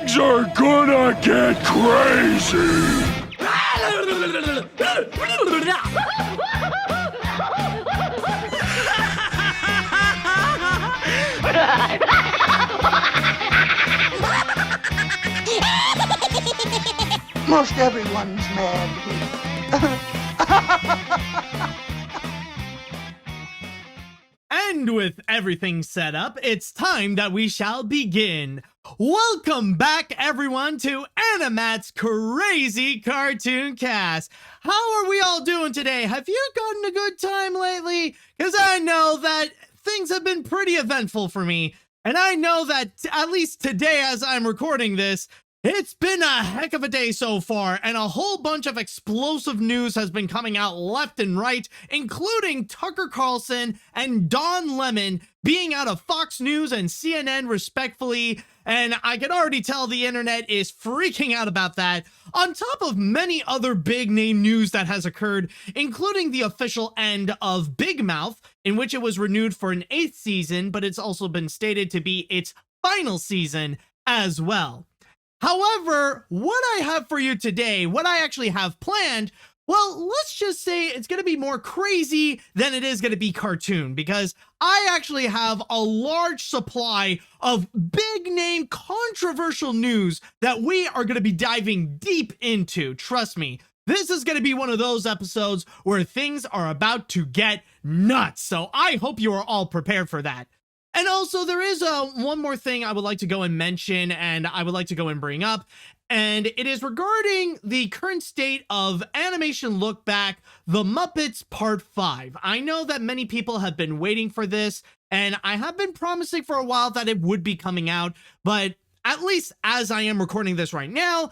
Things are gonna get crazy! Most everyone's mad here. And with everything set up, it's time that we shall begin. Welcome back, everyone, to AniMat's Crazy Cartoon Cast. How are we all doing today? Have you gotten a good time lately? Because I know that things have been pretty eventful for me. And I know that at least today, as I'm recording this, it's been a heck of a day so far, and a whole bunch of explosive news has been coming out left and right, including Tucker Carlson and Don Lemon being out of Fox News and CNN respectfully, and I can already tell the internet is freaking out about that, on top of many other big name news that has occurred, including the official end of Big Mouth, in which it was renewed for an 8th season, but it's also been stated to be its final season as well. However, what I have for you today, what I actually have planned, well, let's just say it's going to be more crazy than it is going to be cartoon, because I actually have a large supply of big name controversial news that we are going to be diving deep into. Trust me, this is going to be one of those episodes where things are about to get nuts. So I hope you are all prepared for that. And also, there is one more thing I would like to go and mention, and I would like to go and bring up, and it is regarding the current state of Animation Look Back, The Muppets Part 5. I know that many people have been waiting for this, and I have been promising for a while that it would be coming out, but at least as I am recording this right now,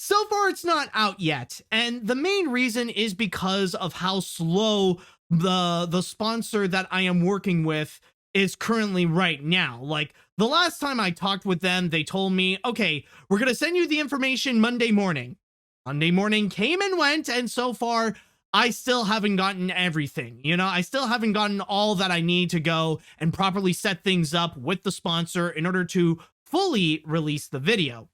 so far it's not out yet. And the main reason is because of how slow the sponsor that I am working with is currently right now. Like, the last time I talked with them, they told me, okay, we're gonna send you the information Monday morning. Monday morning came and went, and so far I still haven't gotten everything. You know, I still haven't gotten all that I need to go and properly set things up with the sponsor in order to fully release the video.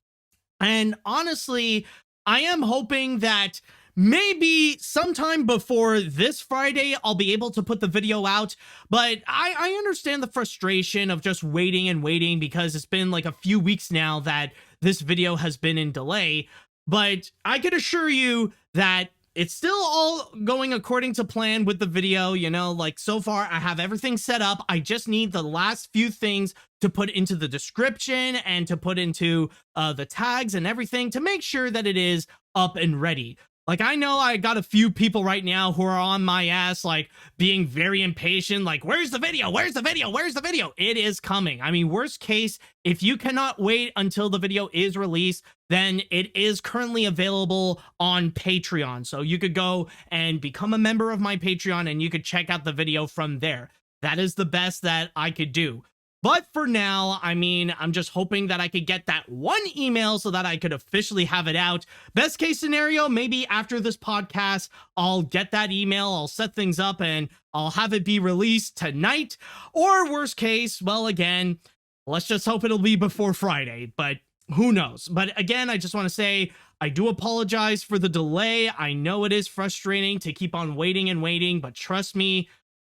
And honestly, I am hoping that maybe sometime before this Friday, I'll be able to put the video out, but I understand the frustration of just waiting and waiting, because it's been like a few weeks now that this video has been in delay, but I can assure you that it's still all going according to plan with the video. You know, like, so far I have everything set up. I just need the last few things to put into the description and to put into the tags and everything to make sure that it is up and ready. Like, I know I got a few people right now who are on my ass, like, being very impatient, like, where's the video? Where's the video? Where's the video? It is coming. I mean, worst case, if you cannot wait until the video is released, then it is currently available on Patreon. So you could go and become a member of my Patreon and you could check out the video from there. That is the best that I could do. But for now, I mean, I'm just hoping that I could get that one email so that I could officially have it out. Best case scenario, maybe after this podcast, I'll get that email, I'll set things up, and I'll have it be released tonight. Or worst case, well, again, let's just hope it'll be before Friday, but who knows? But again, I just want to say, I do apologize for the delay. I know it is frustrating to keep on waiting and waiting, but trust me,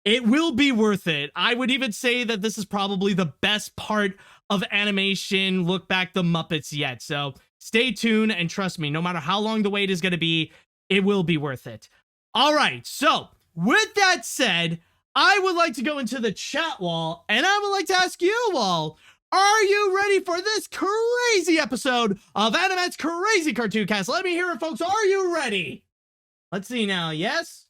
it will be worth it. I would even say that this is probably the best part of Animation Look Back the Muppets yet. So stay tuned and trust me, no matter how long the wait is going to be, it will be worth it. All right, so with that said, I would like to go into the chat wall and I would like to ask you all, are you ready for this crazy episode of AniMat's Crazy Cartoon Cast? Let me hear it, folks. Are you ready? Let's see now. Yes?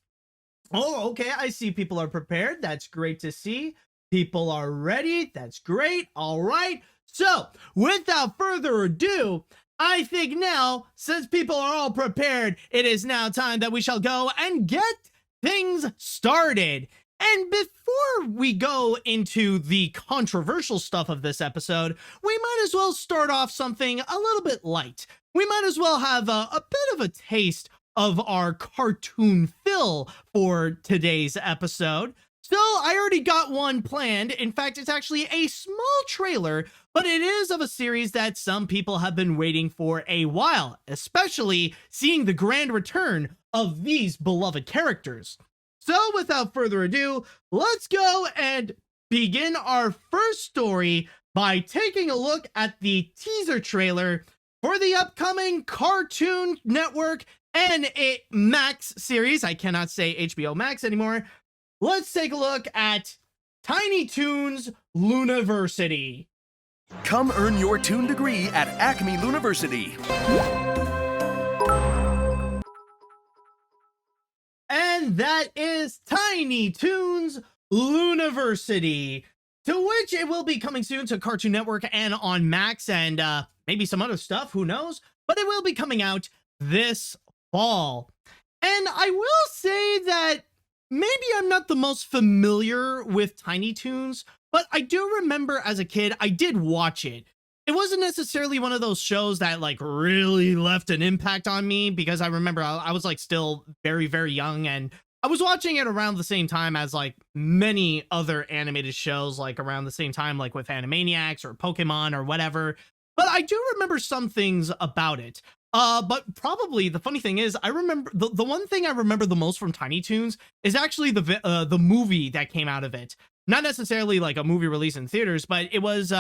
Oh, okay. I see people are prepared. That's great to see. People are ready. That's great. All right. So, without further ado, I think now, since people are all prepared, it is now time that we shall go and get things started. And before we go into the controversial stuff of this episode, we might as well start off something a little bit light. We might as well have a bit of a taste of our cartoon fill for today's episode. So I already got one planned. In fact, it's actually a small trailer, but it is of a series that some people have been waiting for a while, especially seeing the grand return of these beloved characters. So without further ado, let's go and begin our first story by taking a look at the teaser trailer for the upcoming Cartoon Network AniMat's series. I cannot say HBO Max anymore. Let's take a look at Tiny Toons Looniversity. Come earn your Toon degree at Acme Looniversity. And that is Tiny Toons Looniversity, to which it will be coming soon to Cartoon Network and on Max and maybe some other stuff, who knows? But it will be coming out this fall. And I will say that maybe I'm not the most familiar with Tiny Toons, but I do remember as a kid, I did watch it. It wasn't necessarily one of those shows that like really left an impact on me, because I remember I was like still very, very young, and I was watching it around the same time as like many other animated shows, like around the same time, like with Animaniacs or Pokemon or whatever. But I do remember some things about it. But probably the funny thing is, I remember the one thing I remember the most from Tiny Toons is actually the movie that came out of it. Not necessarily like a movie release in theaters, but it was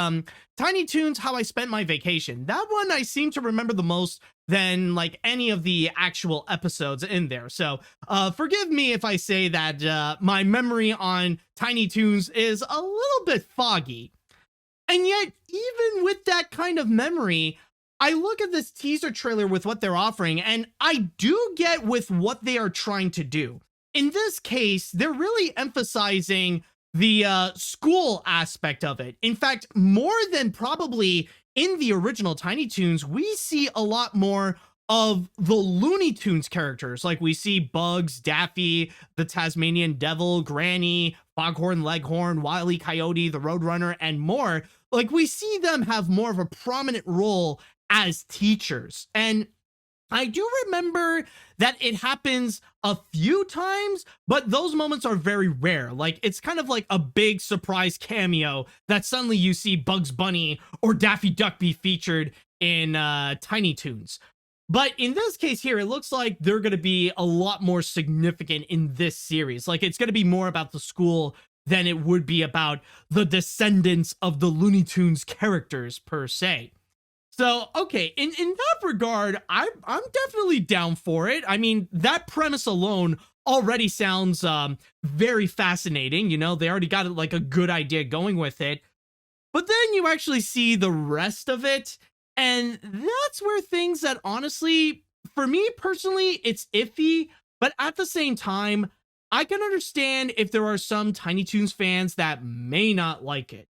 Tiny Toons How I Spent My Vacation. That one I seem to remember the most than like any of the actual episodes in there. So forgive me if I say that my memory on Tiny Toons is a little bit foggy. And yet, even with that kind of memory, I look at this teaser trailer with what they're offering, and I do get with what they are trying to do. In this case, they're really emphasizing the school aspect of it. In fact, more than probably in the original Tiny Toons, we see a lot more of the Looney Tunes characters. Like we see Bugs, Daffy, the Tasmanian Devil, Granny, Foghorn Leghorn, Wile E. Coyote, the Roadrunner, and more. Like we see them have more of a prominent role as teachers. And I do remember that it happens a few times, but those moments are very rare. Like it's kind of like a big surprise cameo that suddenly you see Bugs Bunny or Daffy Duck be featured in Tiny Toons. But in this case here, it looks like they're going to be a lot more significant in this series. Like it's going to be more about the school than it would be about the descendants of the Looney Tunes characters per se. So, okay, in that regard, I'm definitely down for it. I mean, that premise alone already sounds very fascinating. You know, they already got like a good idea going with it. But then you actually see the rest of it, and that's where things that honestly, for me personally, it's iffy. But at the same time, I can understand if there are some Tiny Toons fans that may not like it.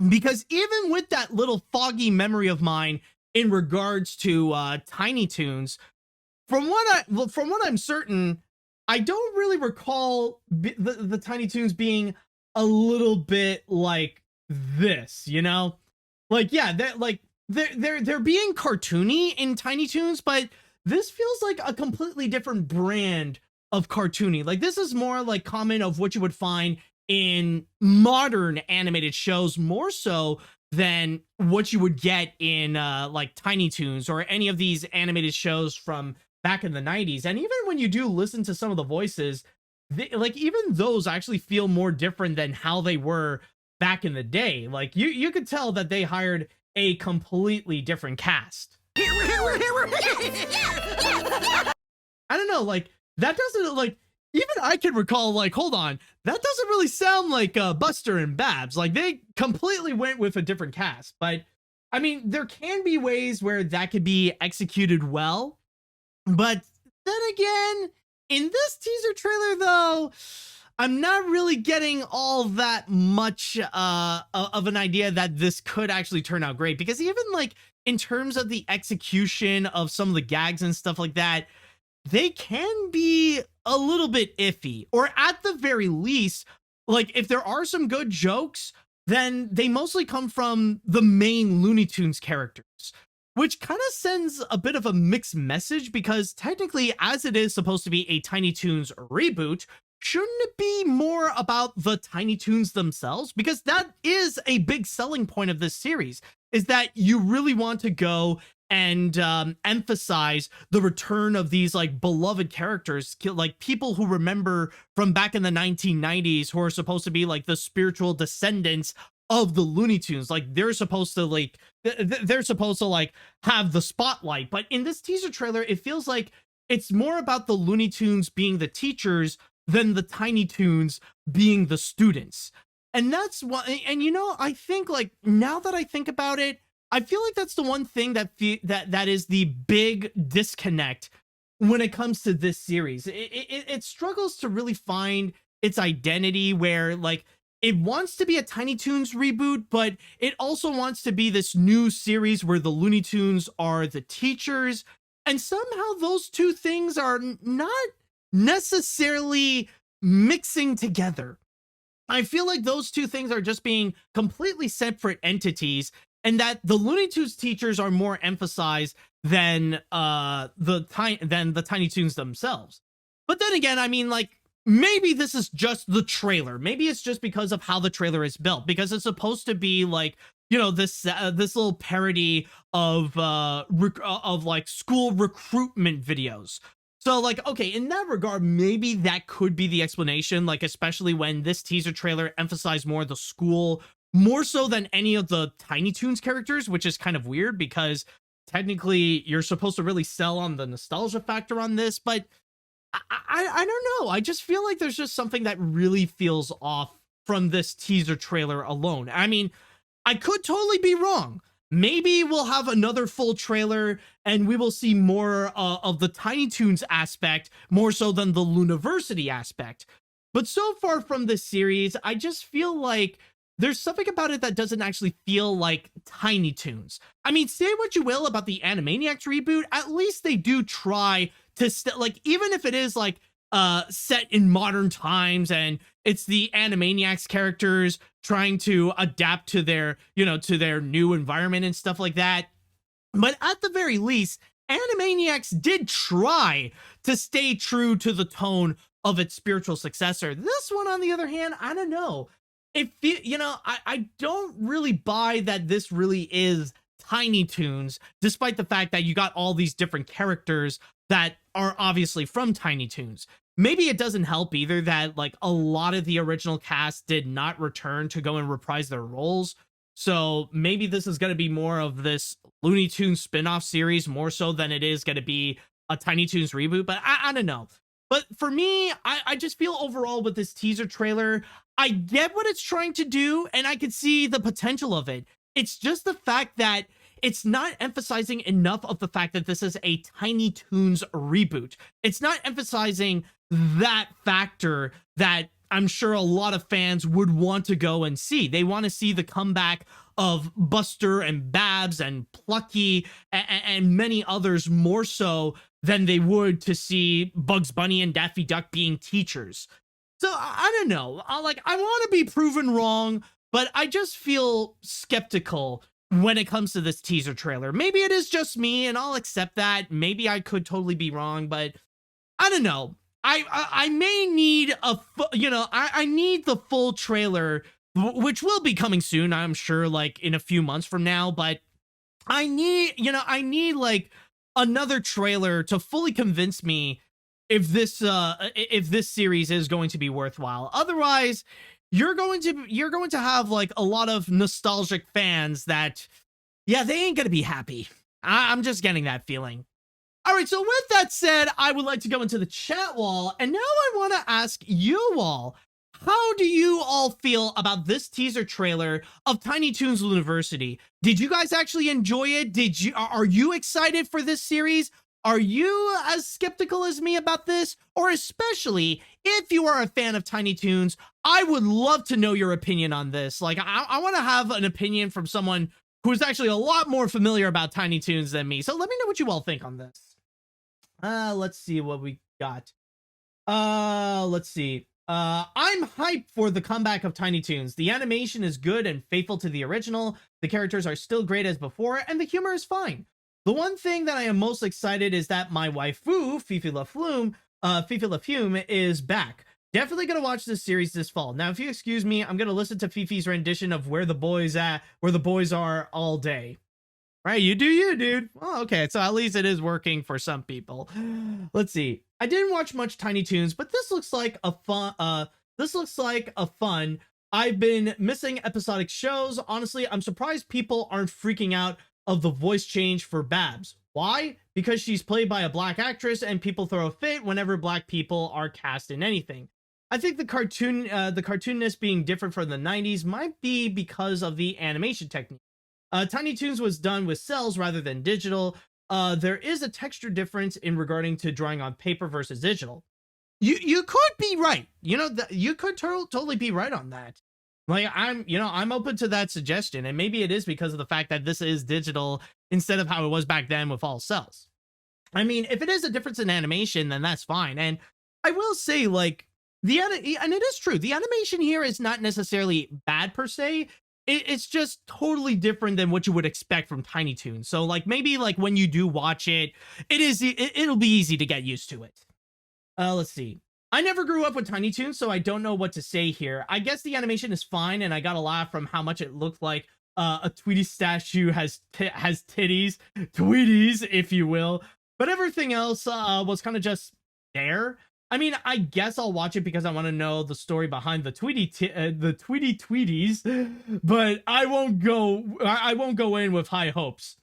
Because even with that little foggy memory of mine in regards to Tiny Toons, from what I'm certain, I don't really recall the Tiny Toons being a little bit like this, you know? Like, yeah, they're being cartoony in Tiny Toons, but this feels like a completely different brand of cartoony. Like this is more like common of what you would find in modern animated shows, more so than what you would get in like Tiny Toons or any of these animated shows from back in the 90s. And even when you do listen to some of the voices, like even those actually feel more different than how they were back in the day. Like you could tell that they hired a completely different cast. I don't know, like that doesn't, like, even I can recall, like, hold on, that doesn't really sound like Buster and Babs. Like they completely went with a different cast. But I mean, there can be ways where that could be executed well. But then again, in this teaser trailer though, I'm not really getting all that much of an idea that this could actually turn out great. Because even like in terms of the execution of some of the gags and stuff like that, they can be a little bit iffy. Or at the very least, like if there are some good jokes, then they mostly come from the main Looney Tunes characters, which kind of sends a bit of a mixed message, because technically, as it is supposed to be a Tiny Toons reboot, shouldn't it be more about the Tiny Toons themselves? Because that is a big selling point of this series, is that you really want to go and emphasize the return of these like beloved characters, like people who remember from back in the 1990s, who are supposed to be like the spiritual descendants of the Looney Tunes. Like they're supposed to like they're supposed to like have the spotlight, but in this teaser trailer it feels like it's more about the Looney Tunes being the teachers than the Tiny Toons being the students. And that's what, and you know, I think like now that I think about it, I feel like that's the one thing that is the big disconnect when it comes to this series. It struggles to really find its identity, where like it wants to be a Tiny Toons reboot, but it also wants to be this new series where the Looney Tunes are the teachers. And somehow those two things are not necessarily mixing together. I feel like those two things are just being completely separate entities, and that the Looney Tunes teachers are more emphasized than the Tiny Toons themselves. But then again, I mean, like, maybe this is just the trailer. Maybe it's just because of how the trailer is built, because it's supposed to be like, you know, this little parody of like school recruitment videos. So like, okay, in that regard, maybe that could be the explanation, like especially when this teaser trailer emphasized more the school, more so than any of the Tiny Toons characters, which is kind of weird because technically you're supposed to really sell on the nostalgia factor on this, but I don't know. I just feel like there's just something that really feels off from this teaser trailer alone. I mean, I could totally be wrong. Maybe we'll have another full trailer and we will see more of the Tiny Toons aspect, more so than the Looniversity aspect. But so far from this series, I just feel like there's something about it that doesn't actually feel like Tiny Toons. I mean, say what you will about the Animaniacs reboot, at least they do try to like, even if it is like set in modern times and it's the Animaniacs characters trying to adapt to their, you know, to their new environment and stuff like that. But at the very least, Animaniacs did try to stay true to the tone of its spiritual successor. This one, on the other hand, I don't know. You know, I don't really buy that this really is Tiny Toons, despite the fact that you got all these different characters that are obviously from Tiny Toons. Maybe it doesn't help either that like a lot of the original cast did not return to go and reprise their roles. So maybe this is going to be more of this Looney Tunes spin-off series more so than it is going to be a Tiny Toons reboot. But I don't know. But for me, I just feel overall with this teaser trailer, I get what it's trying to do and I can see the potential of it. It's just the fact that it's not emphasizing enough of the fact that this is a Tiny Toons reboot. It's not emphasizing that factor that I'm sure a lot of fans would want to go and see. They want to see the comeback of Buster and Babs and Plucky and many others more so than they would to see Bugs Bunny and Daffy Duck being teachers. So I don't know. I want to be proven wrong, but I just feel skeptical when it comes to this teaser trailer. Maybe it is just me and I'll accept that. Maybe I could totally be wrong, but I don't know. I may need I need the full trailer, which will be coming soon, I'm sure, like in a few months from now, but I need like another trailer to fully convince me if this series is going to be worthwhile. Otherwise, you're going to have like a lot of nostalgic fans that, yeah, they ain't gonna be happy. I'm just getting that feeling. All right, so with that said, I would like to go into the chat wall, and now I want to ask you all, how do you all feel about this teaser trailer of Tiny Toons Looniversity? Did you guys actually enjoy it? Are you excited for this series? Are you as skeptical as me about this? Or especially if you are a fan of Tiny Toons, I would love to know your opinion on this. Like, I want to have an opinion from someone who's actually a lot more familiar about Tiny Toons than me. So let me know what you all think on this. Let's see what we got. Let's see. I'm hyped for the comeback of Tiny Toons. The animation is good and faithful to the original. The characters are still great as before, and the humor is fine. The one thing that I am most excited is that my waifu, Fifi La Flume, is back. Definitely gonna watch this series this fall. Now, if you excuse me, I'm gonna listen to Fifi's rendition of Where the Boys Are all day. Right, you do you, dude. Well, okay, so at least it is working for some people. Let's see. I didn't watch much Tiny Toons, but this looks like a fun. I've been missing episodic shows. Honestly, I'm surprised people aren't freaking out of the voice change for Babs. Why? Because she's played by a black actress and people throw a fit whenever black people are cast in anything. I think the cartoonness being different from the 90s might be because of the animation technique. Tiny Toons was done with cells rather than digital. There is a texture difference in regarding to drawing on paper versus digital. You could be right. You know, you could totally be right on that. Like, I'm open to that suggestion, and maybe it is because of the fact that this is digital instead of how it was back then with all cells. I mean, if it is a difference in animation, then that's fine. And I will say, like, and it is true, the animation here is not necessarily bad per se. It's just totally different than what you would expect from Tiny Toons. So, like, maybe like when you do watch it, it'll be easy to get used to it. Let's see. I never grew up with Tiny Toons, so I don't know what to say here. I guess the animation is fine, and I got a laugh from how much it looked like a Tweety statue has titties, Tweeties, if you will. But everything else was kind of just there. I mean, I guess I'll watch it because I want to know the story behind the Tweeties, but I won't go in with high hopes.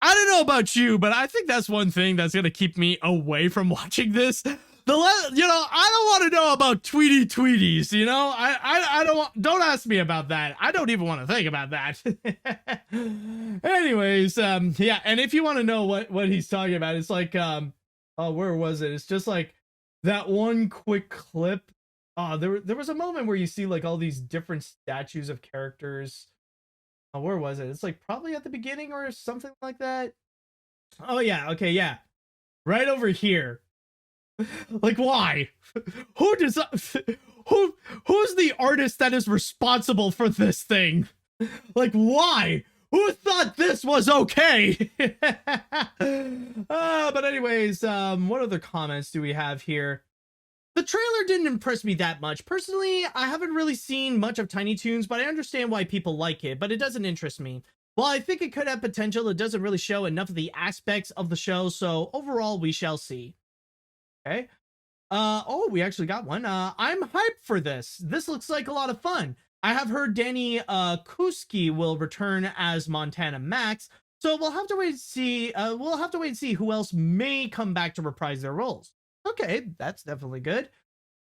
I don't know about you, but I think that's one thing that's gonna keep me away from watching this. I don't want to know about Tweeties. You know, I don't ask me about that. I don't even want to think about that. Anyways, yeah, and if you want to know what he's talking about, it's like, where was it? It's just like that one quick clip. There was a moment where you see like all these different statues of characters. Where was it? It's like probably at the beginning or something like that. Oh yeah, okay, yeah. Right over here. Like, why? Who's the artist that is responsible for this thing? Like, why? Who thought this was okay? But anyways, what other comments do we have here? The trailer didn't impress me that much. Personally, I haven't really seen much of Tiny Toons, but I understand why people like it, but it doesn't interest me. While I think it could have potential, it doesn't really show enough of the aspects of the show, so overall, we shall see. Okay. Oh, we actually got one. I'm hyped for this. This looks like a lot of fun. I have heard Danny Kuski will return as Montana Max, so we'll have to wait and see. Who else may come back to reprise their roles. Okay, that's definitely good.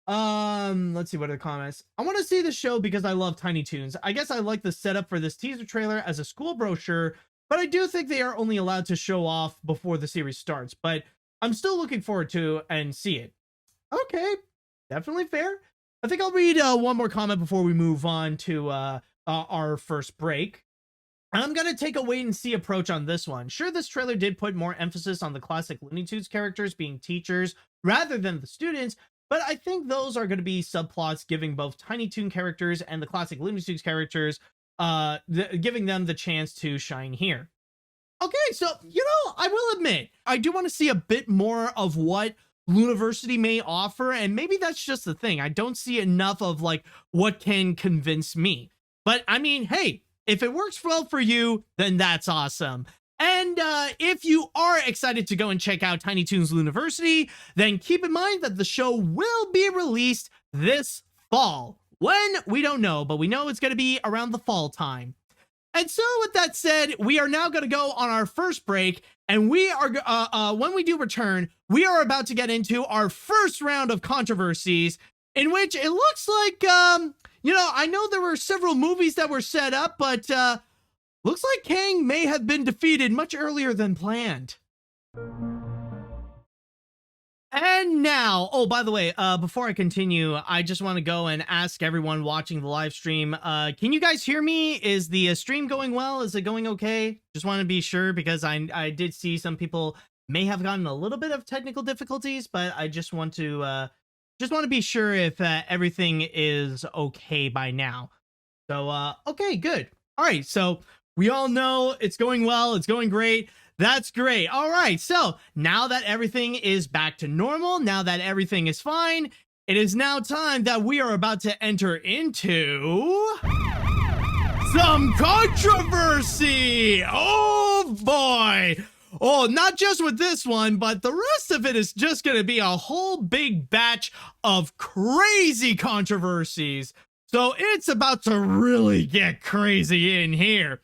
Let's see what are the comments. I want to see the show because I love Tiny Toons. I guess I like the setup for this teaser trailer as a school brochure, but I do think they are only allowed to show off before the series starts, but I'm still looking forward to and see it. Okay, definitely fair. I think I'll read one more comment before we move on to our first break. I'm going to take a wait and see approach on this one. Sure, this trailer did put more emphasis on the classic Looney Tunes characters being teachers rather than the students, but I think those are going to be subplots giving both Tiny Toon characters and the classic Looney Tunes characters, giving them the chance to shine here. Okay, so, you know, I will admit, I do want to see a bit more of what Looniversity may offer, and maybe that's just the thing. I don't see enough of, like, what can convince me. But, I mean, hey, if it works well for you, then that's awesome. And if you are excited to go and check out Tiny Toons Looniversity, then keep in mind that the show will be released this fall. When? We don't know, but we know it's going to be around the fall time. And so with that said, we are now going to go on our first break, and we are, when we do return, we are about to get into our first round of controversies, in which it looks like, you know, I know there were several movies that were set up, but looks like Kang may have been defeated much earlier than planned. And now, oh, by the way, before I continue, I just want to go and ask everyone watching the live stream, can you guys hear me? Is the stream going well? Is it going okay? Just want to be sure, because I did see some people may have gotten a little bit of technical difficulties, but I just want to be sure if everything is okay by now. So, okay, good. All right, so we all know it's going well. It's going great. That's great. All right, so now that everything is back to normal, now that everything is fine, it is now time that we are about to enter into some controversy. Oh boy. Oh, not just with this one, but the rest of it is just going to be a whole big batch of crazy controversies. So it's about to really get crazy in here.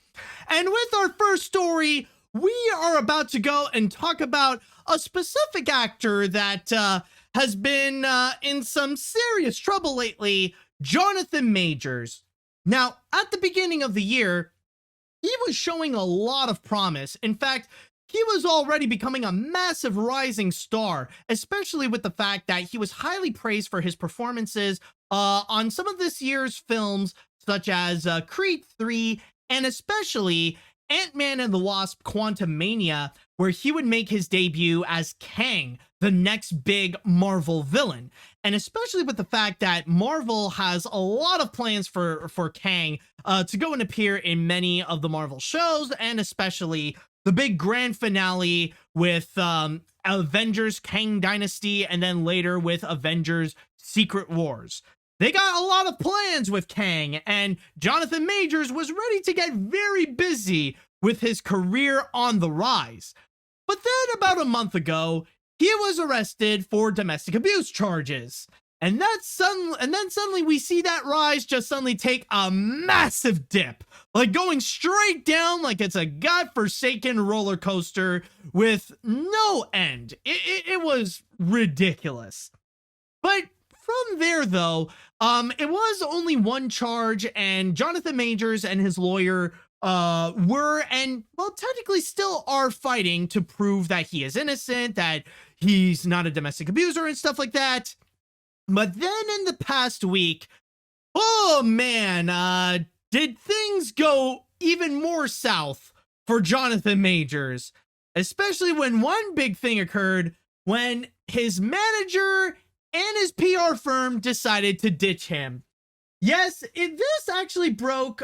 And with our first story, we are about to go and talk about a specific actor that has been in some serious trouble lately, Johnathan Majors. Now, at the beginning of the year, he was showing a lot of promise. In fact, he was already becoming a massive rising star, especially with the fact that he was highly praised for his performances on some of this year's films, such as Creed 3, and especially Ant-Man and the Wasp: Quantumania, where he would make his debut as Kang, the next big Marvel villain. And especially with the fact that Marvel has a lot of plans for Kang to go and appear in many of the Marvel shows, and especially the big grand finale with Avengers Kang Dynasty, and then later with Avengers Secret Wars. They got a lot of plans with Kang, and Johnathan Majors was ready to get very busy with his career on the rise. But then about a month ago, he was arrested for domestic abuse charges. And then suddenly we see that rise just suddenly take a massive dip, like going straight down like it's a godforsaken roller coaster with no end. It was ridiculous. But from there, though, it was only one charge, and Johnathan Majors and his lawyer were, and well, technically still are, fighting to prove that he is innocent, that he's not a domestic abuser and stuff like that. But then in the past week, oh man, did things go even more south for Johnathan Majors, especially when one big thing occurred when his manager and his PR firm decided to ditch him. Yes, this actually broke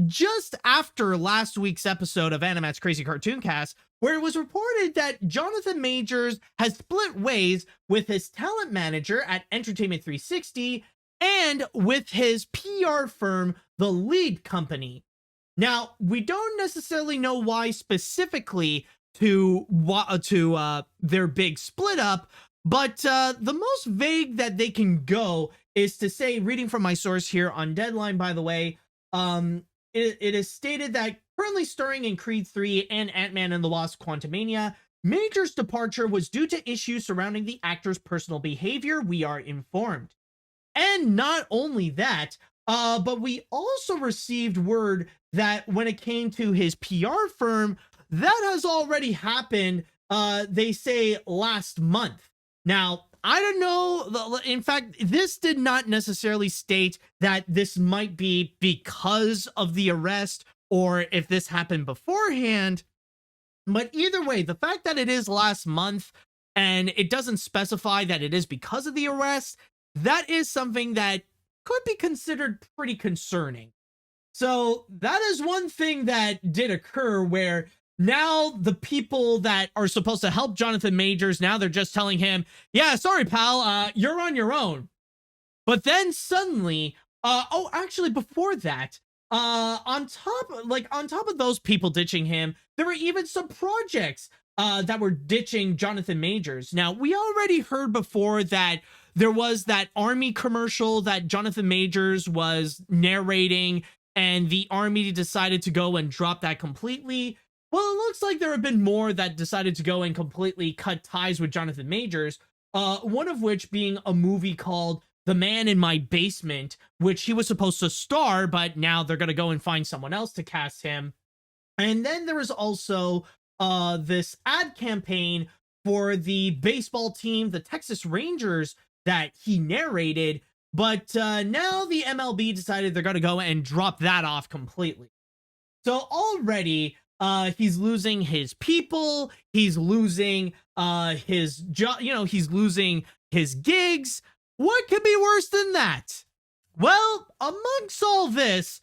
just after last week's episode of AniMat's Crazy Cartoon Cast, where it was reported that Johnathan Majors has split ways with his talent manager at Entertainment 360 and with his PR firm, The Lead Company. Now, we don't necessarily know why specifically to their big split up, but the most vague that they can go is to say, reading from my source here on Deadline, by the way, it is stated that currently starring in Creed 3 and Ant-Man and the Wasp: Quantumania, Majors' departure was due to issues surrounding the actor's personal behavior, we are informed. And not only that, but we also received word that when it came to his PR firm, that has already happened, they say last month. Now, I don't know. In fact, this did not necessarily state that this might be because of the arrest or if this happened beforehand. But either way, the fact that it is last month and it doesn't specify that it is because of the arrest, that is something that could be considered pretty concerning. So that is one thing that did occur, where now the people that are supposed to help Johnathan Majors, now they're just telling him, yeah, sorry, pal, you're on your own. But then suddenly, actually before that, on top of those people ditching him, there were even some projects that were ditching Johnathan Majors. Now, we already heard before that there was that Army commercial that Johnathan Majors was narrating, and the Army decided to go and drop that completely. Well, it looks like there have been more that decided to go and completely cut ties with Johnathan Majors, one of which being a movie called The Man in My Basement, which he was supposed to star, but now they're going to go and find someone else to cast him. And then there was also this ad campaign for the baseball team, the Texas Rangers, that he narrated, but now the MLB decided they're going to go and drop that off completely. So already, he's losing his people, he's losing his job, he's losing his gigs. What could be worse than that? Well, amongst all this,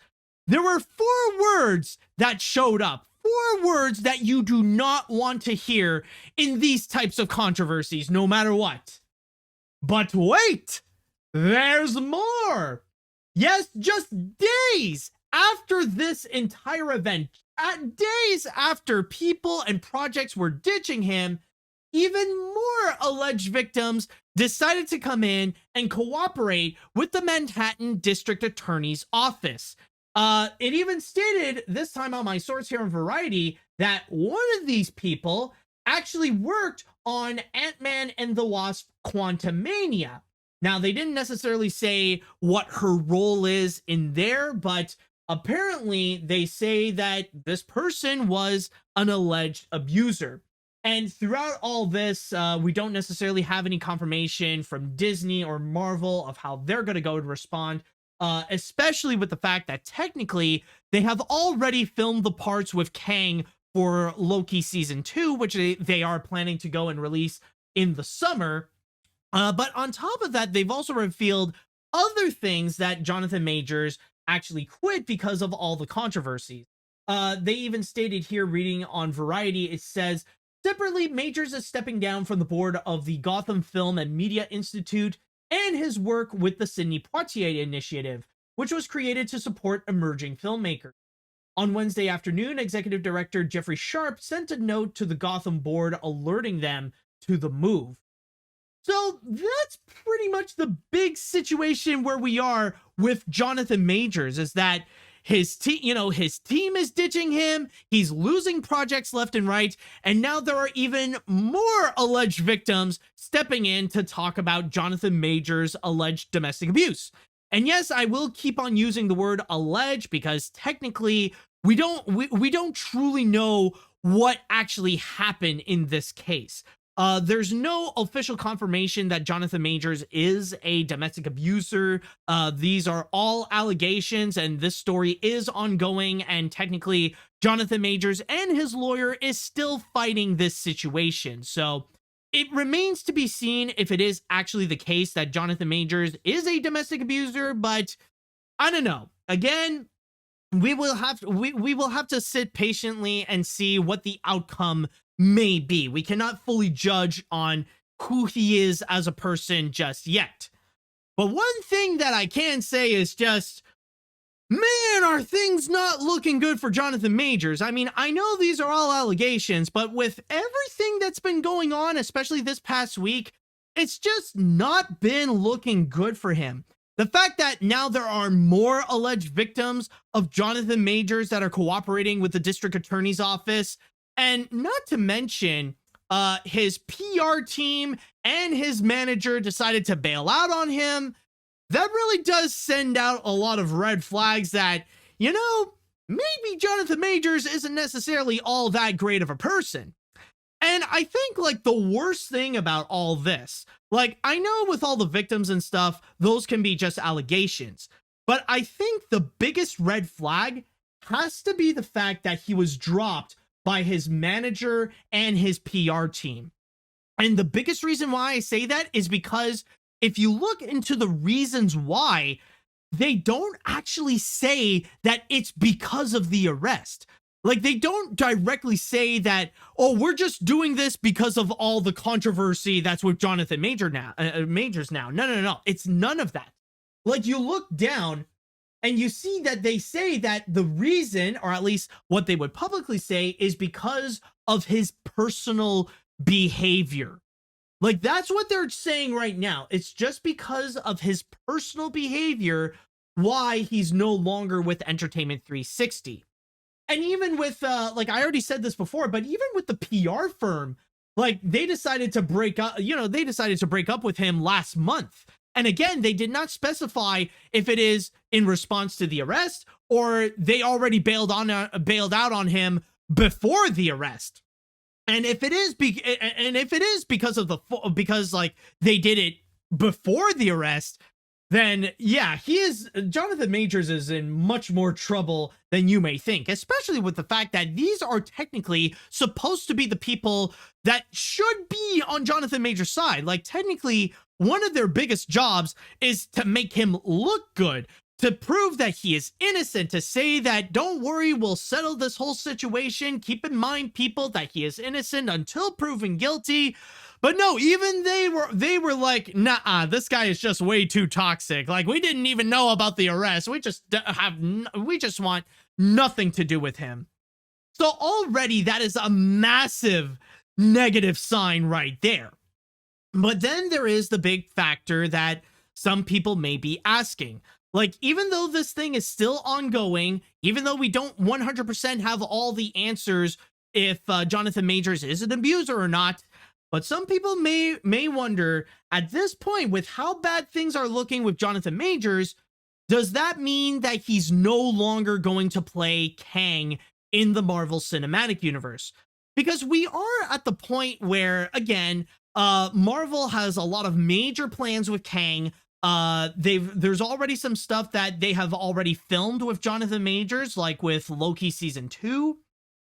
there were 4 words that showed up. 4 words that you do not want to hear in these types of controversies, no matter what. But wait, there's more. Yes, just days after this entire event, days after people and projects were ditching him, even more alleged victims decided to come in and cooperate with the Manhattan District Attorney's Office. It even stated, this time on my source here on Variety, that one of these people actually worked on Ant-Man and the Wasp: Quantumania. Now, they didn't necessarily say what her role is in there, but apparently they say that this person was an alleged abuser. And throughout all this, we don't necessarily have any confirmation from Disney or Marvel of how they're going to go and respond, especially with the fact that technically they have already filmed the parts with Kang for Loki Season 2, which they are planning to go and release in the summer. But on top of that, they've also revealed other things that Johnathan Majors actually quit because of all the controversies. They even stated here, reading on Variety, it says, separately, Majors is stepping down from the board of the Gotham Film and Media Institute and his work with the Sidney Poitier Initiative, which was created to support emerging filmmakers. On Wednesday afternoon, Executive Director Jeffrey Sharp sent a note to the Gotham board alerting them to the move. So that's pretty much the big situation where we are with Johnathan Majors, is that his team is ditching him, he's losing projects left and right, and now there are even more alleged victims stepping in to talk about Johnathan Majors' alleged domestic abuse. And yes, I will keep on using the word alleged because technically we don't truly know what actually happened in this case. There's no official confirmation that Johnathan Majors is a domestic abuser. These are all allegations, and this story is ongoing, and technically Johnathan Majors and his lawyer is still fighting this situation. So it remains to be seen if it is actually the case that Johnathan Majors is a domestic abuser, but I don't know. Again, we will have to sit patiently and see what the outcome may be. We cannot fully judge on who he is as a person just yet. But one thing that I can say is just, man, are things not looking good for Johnathan Majors. I mean, I know these are all allegations, but with everything that's been going on, especially this past week, it's just not been looking good for him. The fact that now there are more alleged victims of Johnathan Majors that are cooperating with the district attorney's office, and not to mention his PR team and his manager decided to bail out on him, that really does send out a lot of red flags that, maybe Johnathan Majors isn't necessarily all that great of a person. And I think, the worst thing about all this, I know with all the victims and stuff, those can be just allegations. But I think the biggest red flag has to be the fact that he was dropped by his manager and his PR team. And the biggest reason why I say that is because if you look into the reasons why, they don't actually say that it's because of the arrest. They don't directly say that, oh, we're just doing this because of all the controversy that's with Johnathan Majors now. No. It's none of that. You look down and you see that they say that the reason, or at least what they would publicly say, is because of his personal behavior. That's what they're saying right now. It's just because of his personal behavior why he's no longer with Entertainment 360. And even with, I already said this before, but even with the PR firm, they decided to break up, they decided to break up with him last month. And again, they did not specify if it is in response to the arrest or they already bailed out on him before the arrest. And if it is because they did it before the arrest, then yeah, Johnathan Majors is in much more trouble than you may think, especially with the fact that these are technically supposed to be the people that should be on Johnathan Majors' side. Technically, one of their biggest jobs is to make him look good, to prove that he is innocent, to say that, don't worry, we'll settle this whole situation. Keep in mind, people, that he is innocent until proven guilty. But no, even they were like, nah, this guy is just way too toxic. Like, we didn't even know about the arrest. We just want nothing to do with him. So already that is a massive negative sign right there. But then there is the big factor that some people may be asking. Like, even though this thing is still ongoing, even though we don't 100% have all the answers if Johnathan Majors is an abuser or not, but some people may wonder, at this point, with how bad things are looking with Johnathan Majors, does that mean that he's no longer going to play Kang in the Marvel Cinematic Universe? Because we are at the point where, again, Marvel has a lot of major plans with Kang. There's already some stuff that they have already filmed with Johnathan Majors, like with Loki season 2.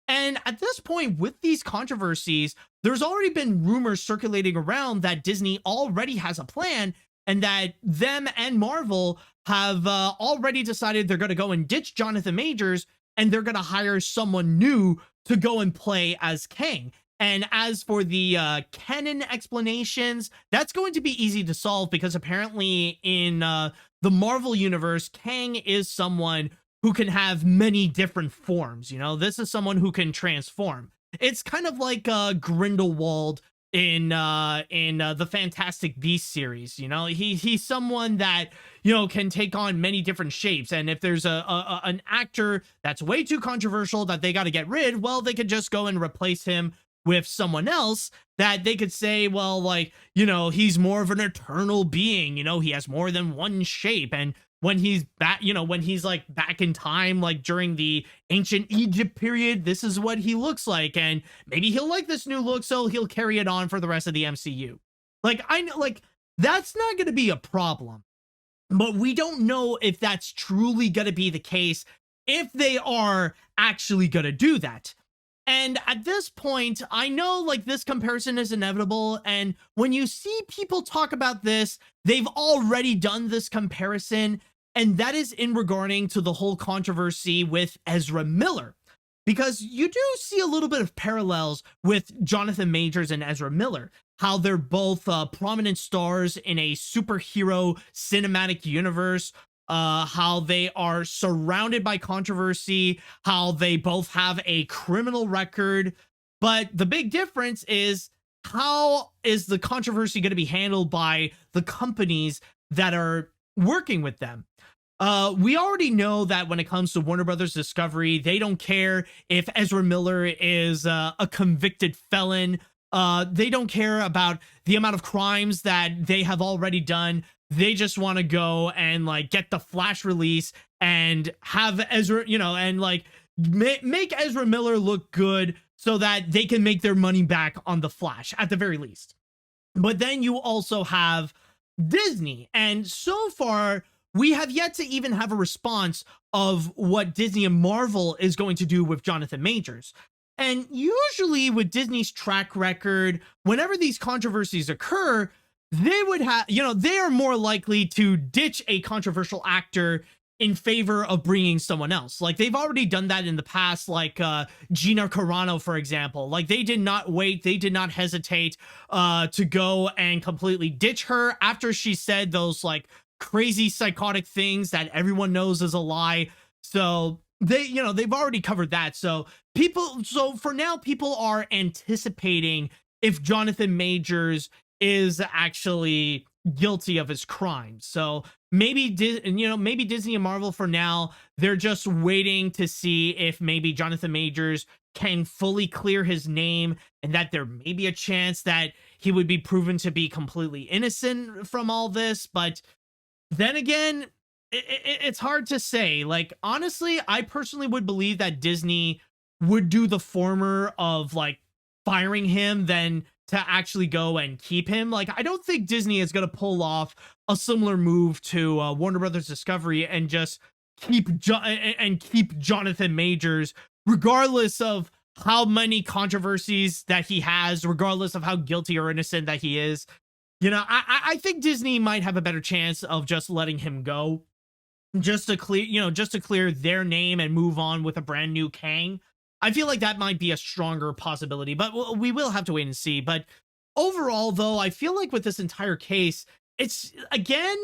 And at this point, with these controversies, there's already been rumors circulating around that Disney already has a plan, and that them and Marvel have already decided they're going to go and ditch Johnathan Majors, and they're going to hire someone new to go and play as Kang. And as for the canon explanations, that's going to be easy to solve, because apparently in the Marvel universe, Kang is someone who can have many different forms. You know, this is someone who can transform. It's kind of like Grindelwald in the Fantastic Beasts series. You know, he's someone that, you know, can take on many different shapes. And if there's an actor that's way too controversial that they got to get rid, well, they could just go and replace him with someone else that they could say, well, like, you know, he's more of an eternal being, you know, he has more than one shape. And when he's back, you know, when he's like back in time, like during the ancient Egypt period, this is what he looks like. And maybe he'll like this new look, so he'll carry it on for the rest of the MCU. Like, I know, like, that's not going to be a problem, but we don't know if that's truly going to be the case, if they are actually going to do that. And at this point, I know, like, this comparison is inevitable, and when you see people talk about this, they've already done this comparison, and that is in regarding to the whole controversy with Ezra Miller. Because you do see a little bit of parallels with Johnathan Majors and Ezra Miller, how they're both prominent stars in a superhero cinematic universe, how they are surrounded by controversy, how they both have a criminal record. But the big difference is, how is the controversy going to be handled by the companies that are working with them? We already know that when it comes to Warner Brothers Discovery, they don't care if Ezra Miller is a convicted felon. They don't care about the amount of crimes that they have already done. They just want to go and, like, get the Flash release and have Ezra, you know, and, like, make Ezra Miller look good so that they can make their money back on the Flash at the very least. But then you also have Disney, and so far we have yet to even have a response of what Disney and Marvel is going to do with Johnathan Majors. And usually with Disney's track record, whenever these controversies occur, they would have, you know, they are more likely to ditch a controversial actor in favor of bringing someone else. Like, they've already done that in the past, like Gina Carano, for example. Like, they did not wait, they did not hesitate to go and completely ditch her after she said those, like, crazy psychotic things that everyone knows is a lie. So they, you know, they've already covered that. So for now, people are anticipating if Johnathan Majors is actually guilty of his crimes. So maybe maybe Disney and Marvel, for now, they're just waiting to see if maybe Johnathan Majors can fully clear his name, and that there may be a chance that he would be proven to be completely innocent from all this. But then again, it's hard to say. Like, honestly, I personally would believe that Disney would do the former of, like, firing him than to actually go and keep him. Like, I don't think Disney is going to pull off a similar move to Warner Brothers Discovery and just keep Johnathan Majors, regardless of how many controversies that he has, regardless of how guilty or innocent that he is. You know, I think Disney might have a better chance of just letting him go. just to clear, just to clear their name and move on with a brand new Kang. I feel like that might be a stronger possibility, but we will have to wait and see. But overall, though, I feel like with this entire case, it's, again,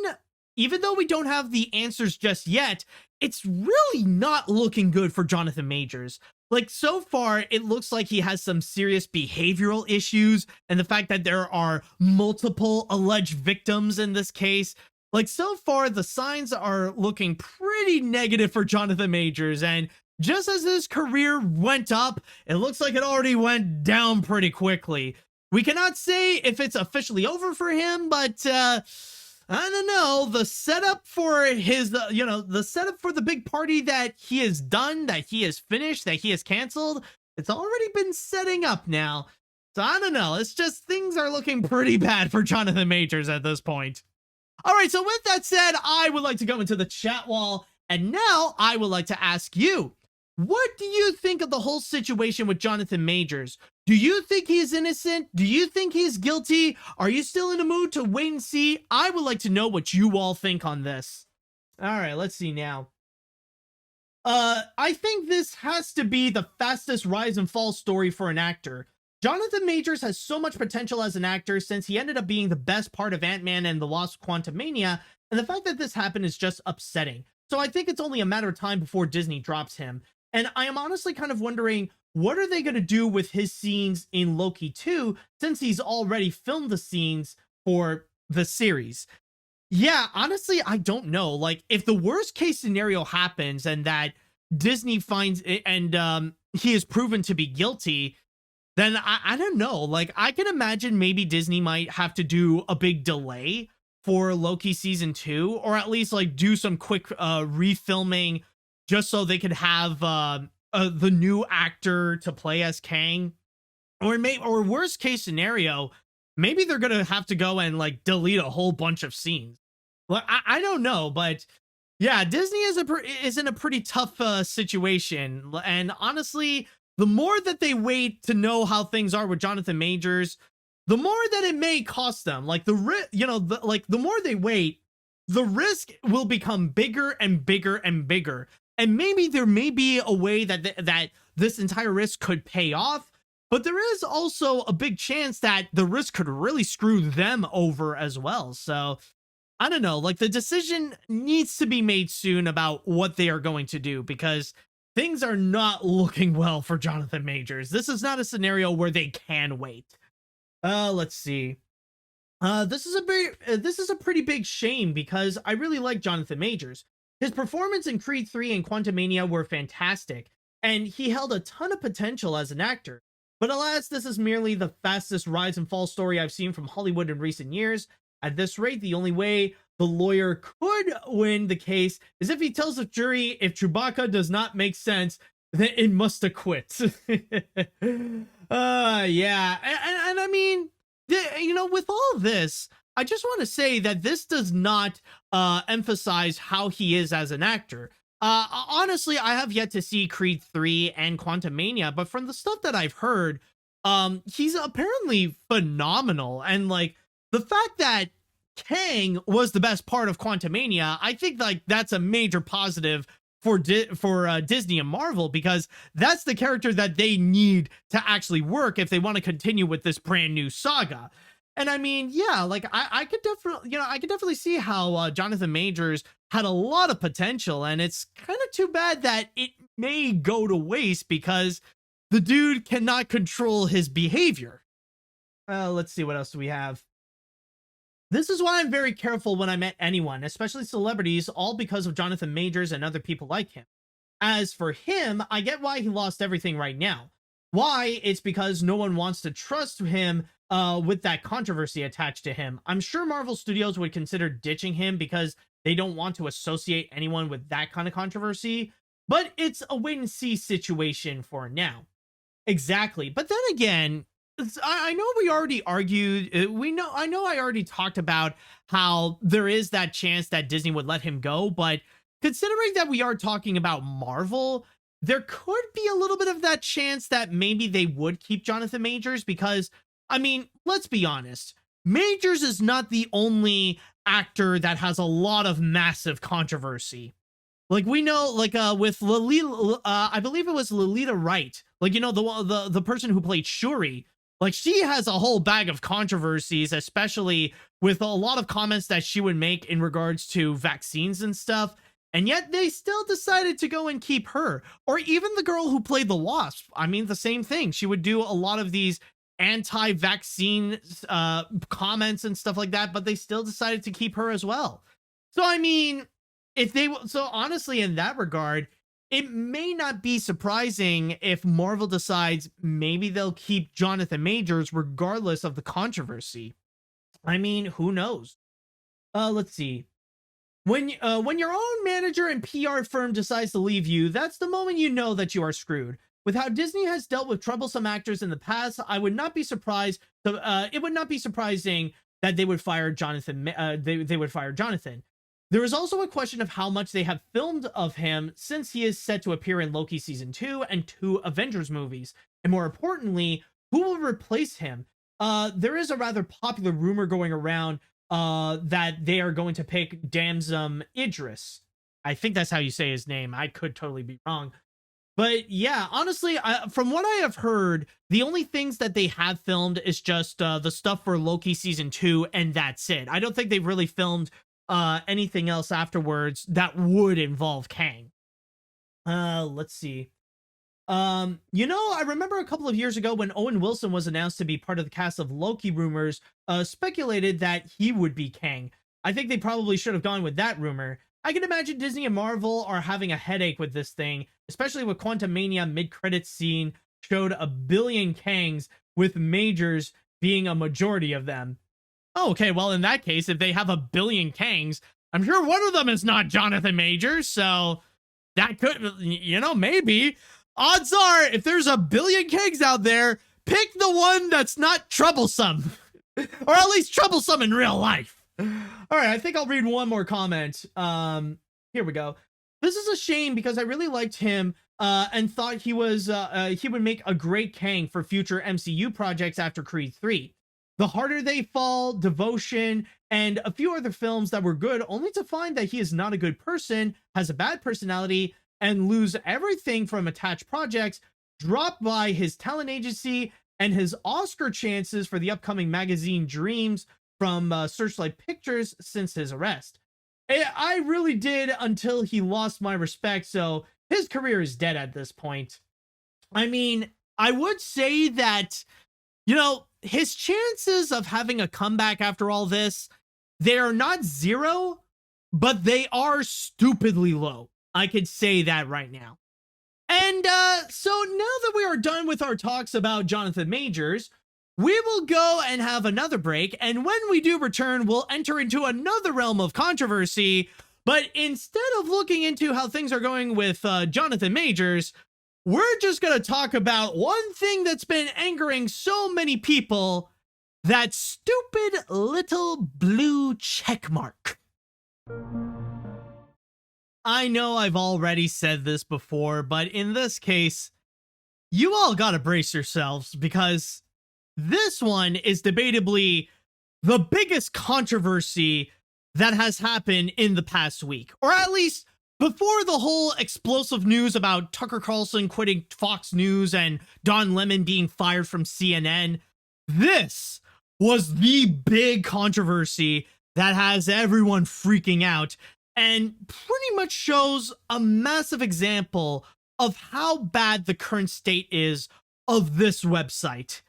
even though we don't have the answers just yet, it's really not looking good for Johnathan Majors. Like, so far, it looks like he has some serious behavioral issues, and the fact that there are multiple alleged victims in this case. Like, so far, the signs are looking pretty negative for Johnathan Majors, and just as his career went up, it looks like it already went down pretty quickly. We cannot say if it's officially over for him, but I don't know. The setup for his, the setup for the big party that he has done, that he has finished, that he has canceled, it's already been setting up now. So I don't know. It's just things are looking pretty bad for Johnathan Majors at this point. All right. So with that said, I would like to go into the chat wall, and now I would like to ask you, what do you think of the whole situation with Johnathan Majors? Do you think he's innocent? Do you think he's guilty? Are you still in the mood to wait and see? I would like to know what you all think on this. All right, let's see now. I think this has to be the fastest rise and fall story for an actor. Johnathan Majors has so much potential as an actor since he ended up being the best part of Ant-Man and the Wasp: Quantumania, and the fact that this happened is just upsetting. So I think it's only a matter of time before Disney drops him. And I am honestly kind of wondering, what are they going to do with his scenes in Loki 2, since he's already filmed the scenes for the series? Yeah, honestly, I don't know. Like, if the worst case scenario happens and that Disney finds it and he is proven to be guilty, then I don't know. Like, I can imagine maybe Disney might have to do a big delay for Loki season 2, or at least like do some quick refilming just so they could have the new actor to play as Kang. Or worst case scenario, maybe they're gonna have to go and like delete a whole bunch of scenes. Well, I don't know, but yeah, Disney is in a pretty tough situation. And honestly, the more that they wait to know how things are with Johnathan Majors, the more that it may cost them. Like the more they wait, the risk will become bigger and bigger and bigger. And maybe there may be a way that this entire risk could pay off, but there is also a big chance that the risk could really screw them over as well. So I don't know, like the decision needs to be made soon about what they are going to do, because things are not looking well for Johnathan Majors. This is not a scenario where they can wait. Let's see. This is a pretty big shame, because I really like Johnathan Majors. His performance in Creed 3 and Quantumania were fantastic, and he held a ton of potential as an actor. But alas, this is merely the fastest rise and fall story I've seen from Hollywood in recent years. At this rate, the only way the lawyer could win the case is if he tells the jury if Chewbacca does not make sense, then it must acquit. Yeah, and I mean, with all this, I just want to say that this does not emphasize how he is as an actor. Honestly, I have yet to see Creed 3 and Quantumania, but from the stuff that I've heard, he's apparently phenomenal. And like the fact that Kang was the best part of Quantumania, I think like that's a major positive for Disney and Marvel, because that's the character that they need to actually work if they want to continue with this brand new saga. And I mean, yeah, like I could definitely see how Johnathan Majors had a lot of potential, and it's kind of too bad that it may go to waste because the dude cannot control his behavior. Let's see, what else do we have? This is why I'm very careful when I met anyone, especially celebrities, all because of Johnathan Majors and other people like him. As for him, I get why he lost everything right now. Why? It's because no one wants to trust him with that controversy attached to him. I'm sure Marvel Studios would consider ditching him because they don't want to associate anyone with that kind of controversy, but it's a wait and see situation for now. Exactly. But then again, I know we already argued, I know I already talked about how there is that chance that Disney would let him go, but considering that we are talking about Marvel, there could be a little bit of that chance that maybe they would keep Johnathan Majors, because, I mean, let's be honest, Majors is not the only actor that has a lot of massive controversy. Like we know, like with Lolita, I believe it was Lolita Wright, like, you know, the person who played Shuri, like she has a whole bag of controversies, especially with a lot of comments that she would make in regards to vaccines and stuff. And yet they still decided to go and keep her. Or even the girl who played the Wasp. I mean, the same thing. She would do a lot of these anti-vaccine comments and stuff like that, but they still decided to keep her as well. So, I mean, so honestly, in that regard, it may not be surprising if Marvel decides maybe they'll keep Johnathan Majors regardless of the controversy. I mean, who knows? Let's see. When your own manager and PR firm decides to leave you, that's the moment you know that you are screwed. With how Disney has dealt with troublesome actors in the past, I would not be surprised. It would not be surprising that they would fire Johnathan. They would fire Johnathan. There is also a question of how much they have filmed of him, since he is set to appear in Loki season 2 and 2 Avengers movies. And more importantly, who will replace him? There is a rather popular rumor going around that they are going to pick Damson Idris. I think that's how you say his name. I could totally be wrong. But yeah, honestly, from what I have heard, the only things that they have filmed is just the stuff for Loki season 2, and that's it. I don't think they've really filmed anything else afterwards that would involve Kang. Let's see. You know, I remember a couple of years ago when Owen Wilson was announced to be part of the cast of Loki, rumors speculated that he would be Kang. I think they probably should have gone with that rumor. I can imagine Disney and Marvel are having a headache with this thing, especially with Quantumania mid-credits scene showed a billion Kangs, with Majors being a majority of them. Oh, okay, well, in that case, if they have a billion Kangs, I'm sure one of them is not Johnathan Majors, so that could, you know, maybe. Odds are, if there's a billion Kangs out there, pick the one that's not troublesome. Or at least troublesome in real life. All right, I think I'll read one more comment. Here we go. This is a shame because I really liked him and thought he would make a great Kang for future MCU projects after Creed 3. The Harder They Fall, Devotion, and a few other films that were good, only to find that he is not a good person, has a bad personality, and lose everything from attached projects, dropped by his talent agency, and his Oscar chances for the upcoming magazine Dreams from Searchlight Pictures since his arrest. I really did until he lost my respect, so his career is dead at this point. I mean, I would say that, you know, his chances of having a comeback after all this, they are not zero, but they are stupidly low. I could say that right now. And so now that we are done with our talks about Johnathan Majors, we will go and have another break, and when we do return, we'll enter into another realm of controversy, but instead of looking into how things are going with Johnathan Majors, we're just going to talk about one thing that's been angering so many people, that stupid little blue check mark. I know I've already said this before, but in this case, you all gotta brace yourselves, because this one is debatably the biggest controversy that has happened in the past week, or at least before the whole explosive news about Tucker Carlson quitting Fox News and Don Lemon being fired from CNN. This was the big controversy that has everyone freaking out, and pretty much shows a massive example of how bad the current state is of this website.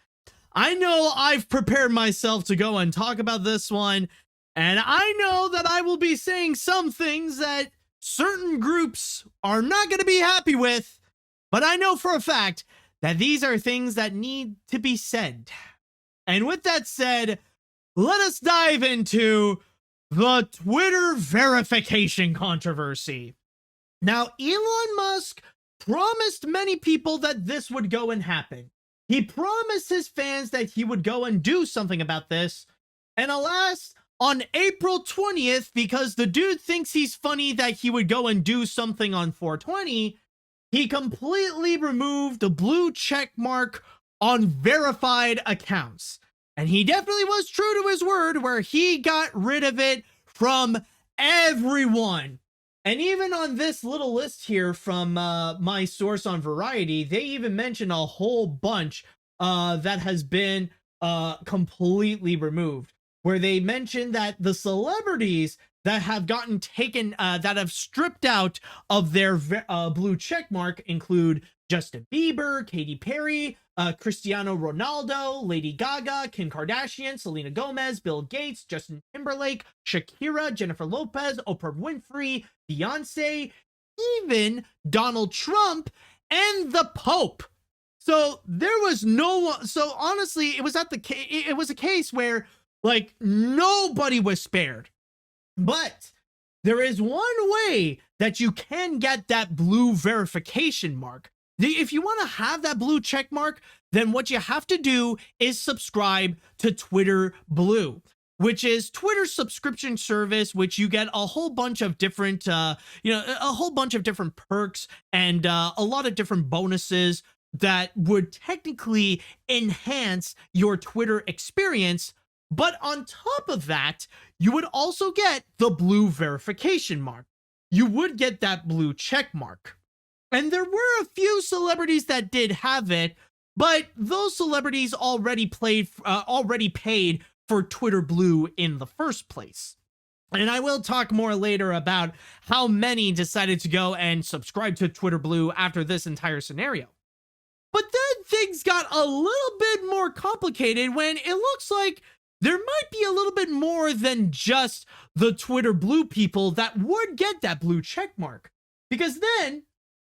I know I've prepared myself to go and talk about this one, and I know that I will be saying some things that certain groups are not going to be happy with, but I know for a fact that these are things that need to be said. And with that said, let us dive into the Twitter verification controversy. Now, Elon Musk promised many people that this would go and happen. He promised his fans that he would go and do something about this. And alas, on April 20th, because the dude thinks he's funny that he would go and do something on 420, he completely removed the blue check mark on verified accounts. And he definitely was true to his word, where he got rid of it from everyone. And even on this little list here from my source on Variety, they even mention a whole bunch that has been completely removed, where they mention that the celebrities that have gotten taken, that have stripped out of their blue check mark include Justin Bieber, Katy Perry, Cristiano Ronaldo, Lady Gaga, Kim Kardashian, Selena Gomez, Bill Gates, Justin Timberlake, Shakira, Jennifer Lopez, Oprah Winfrey, Beyonce, even Donald Trump, and the Pope. So there was no one. So honestly, it was a case where like nobody was spared. But there is one way that you can get that blue verification mark. If you want to have that blue check mark, then what you have to do is subscribe to Twitter Blue, which is Twitter's subscription service, which you get a whole bunch of different, a whole bunch of different perks and a lot of different bonuses that would technically enhance your Twitter experience. But on top of that, you would also get the blue verification mark. You would get that blue check mark. And there were a few celebrities that did have it, but those celebrities already paid for Twitter Blue in the first place. And I will talk more later about how many decided to go and subscribe to Twitter Blue after this entire scenario. But then things got a little bit more complicated when it looks like there might be a little bit more than just the Twitter Blue people that would get that blue check mark. Because then